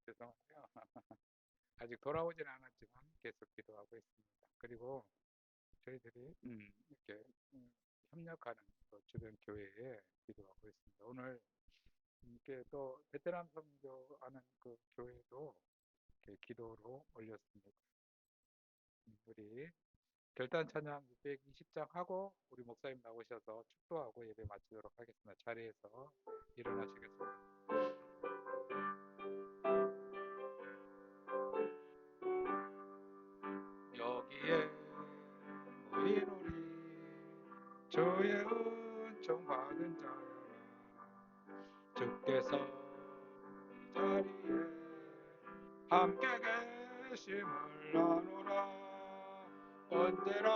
죄송해요. 아직 돌아오지는 않았지만 계속 기도하고 있습니다. 그리고 저희들이 이렇게 협력하는 그 주변 교회에 기도하고 있습니다. 오늘 이렇게 또 베트남 선교하는 그 교회도 이렇게 기도로 올렸습니다. 우리 결단 찬양 620장 하고 우리 목사님 나오셔서 축도하고 예배 마치도록 하겠습니다. 자리에서 일어나시겠습니다. 여기에 모인 우리 주의 은총 받은 자여라. 주께서 이 자리에 함께 계심을 아노라. 언제나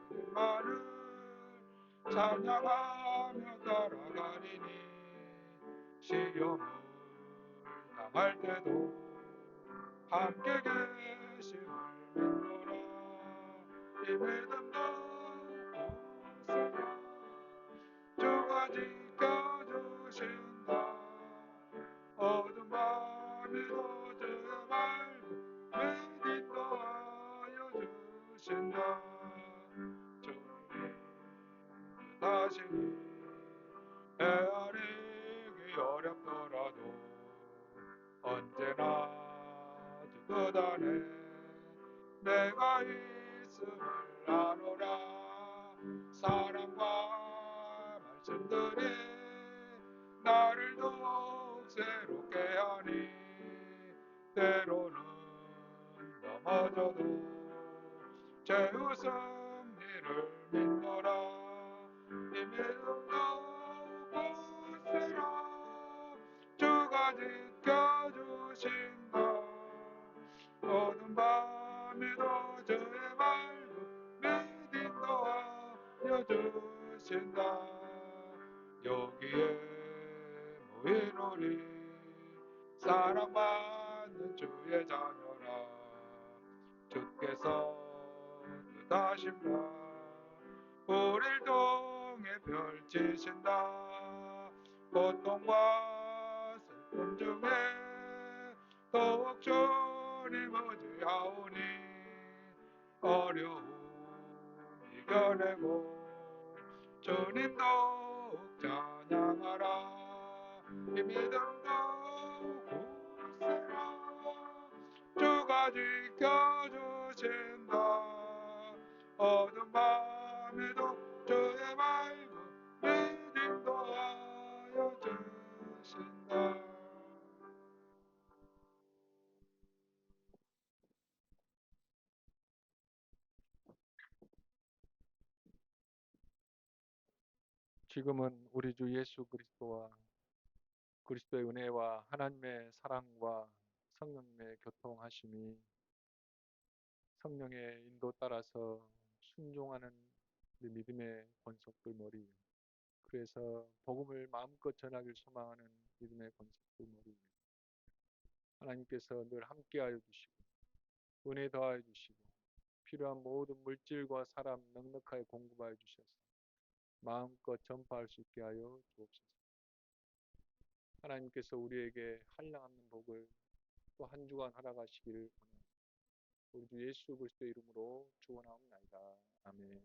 주님만을 찬양하며 따라가리니 시험을 당할 때도 함께 계심을 믿노라. 이 믿음도 없으라. 주가 지켜주신다. 어둠 밤에도 주의 말씀 인도하여 주신다. 주님 다시니 헤아리기 어렵더라도 언제나 주 끝안에 내가 있음을 아노라. 사랑과 말씀들이 나를 더욱 새롭게 하니 때로는 넘어져도 제 웃음니를 믿노라. 이 믿음도 붙으라. 주가 지켜주신다. 어두운 밤에도 주의 말씀 믿 인도하여 하여 주신다. 여기에 모인 우리 사랑받는 주의 자녀라. 주께서 뜻하신다. 우릴 통해 펼치신다. 고통과 슬픔 중에 더욱 주님 의지하오니 어려움 이겨내고 주님 더욱 찬양하라. 이 믿음도 굳세라. 주가 지켜주신다. 어두운 밤에도 주의 맑은 믿음도 하여 주신다. 지금은 우리 주 예수 그리스도와 그리스도의 은혜와 하나님의 사랑과 성령님의 교통하심이 성령의 인도 따라서 순종하는 우리 믿음의 권속들 머리, 그래서 복음을 마음껏 전하길 소망하는 믿음의 권속들 머리, 하나님께서 늘 함께하여 주시고 은혜 더하여 주시고 필요한 모든 물질과 사람 넉넉하게 공급하여 주셔서 마음껏 전파할 수 있게 하여 주옵소서. 하나님께서 우리에게 한량없는 복을 또 한 주간 허락하시기를 원합니다. 우리 주 예수 그리스도의 이름으로 축원하옵나이다. 아멘.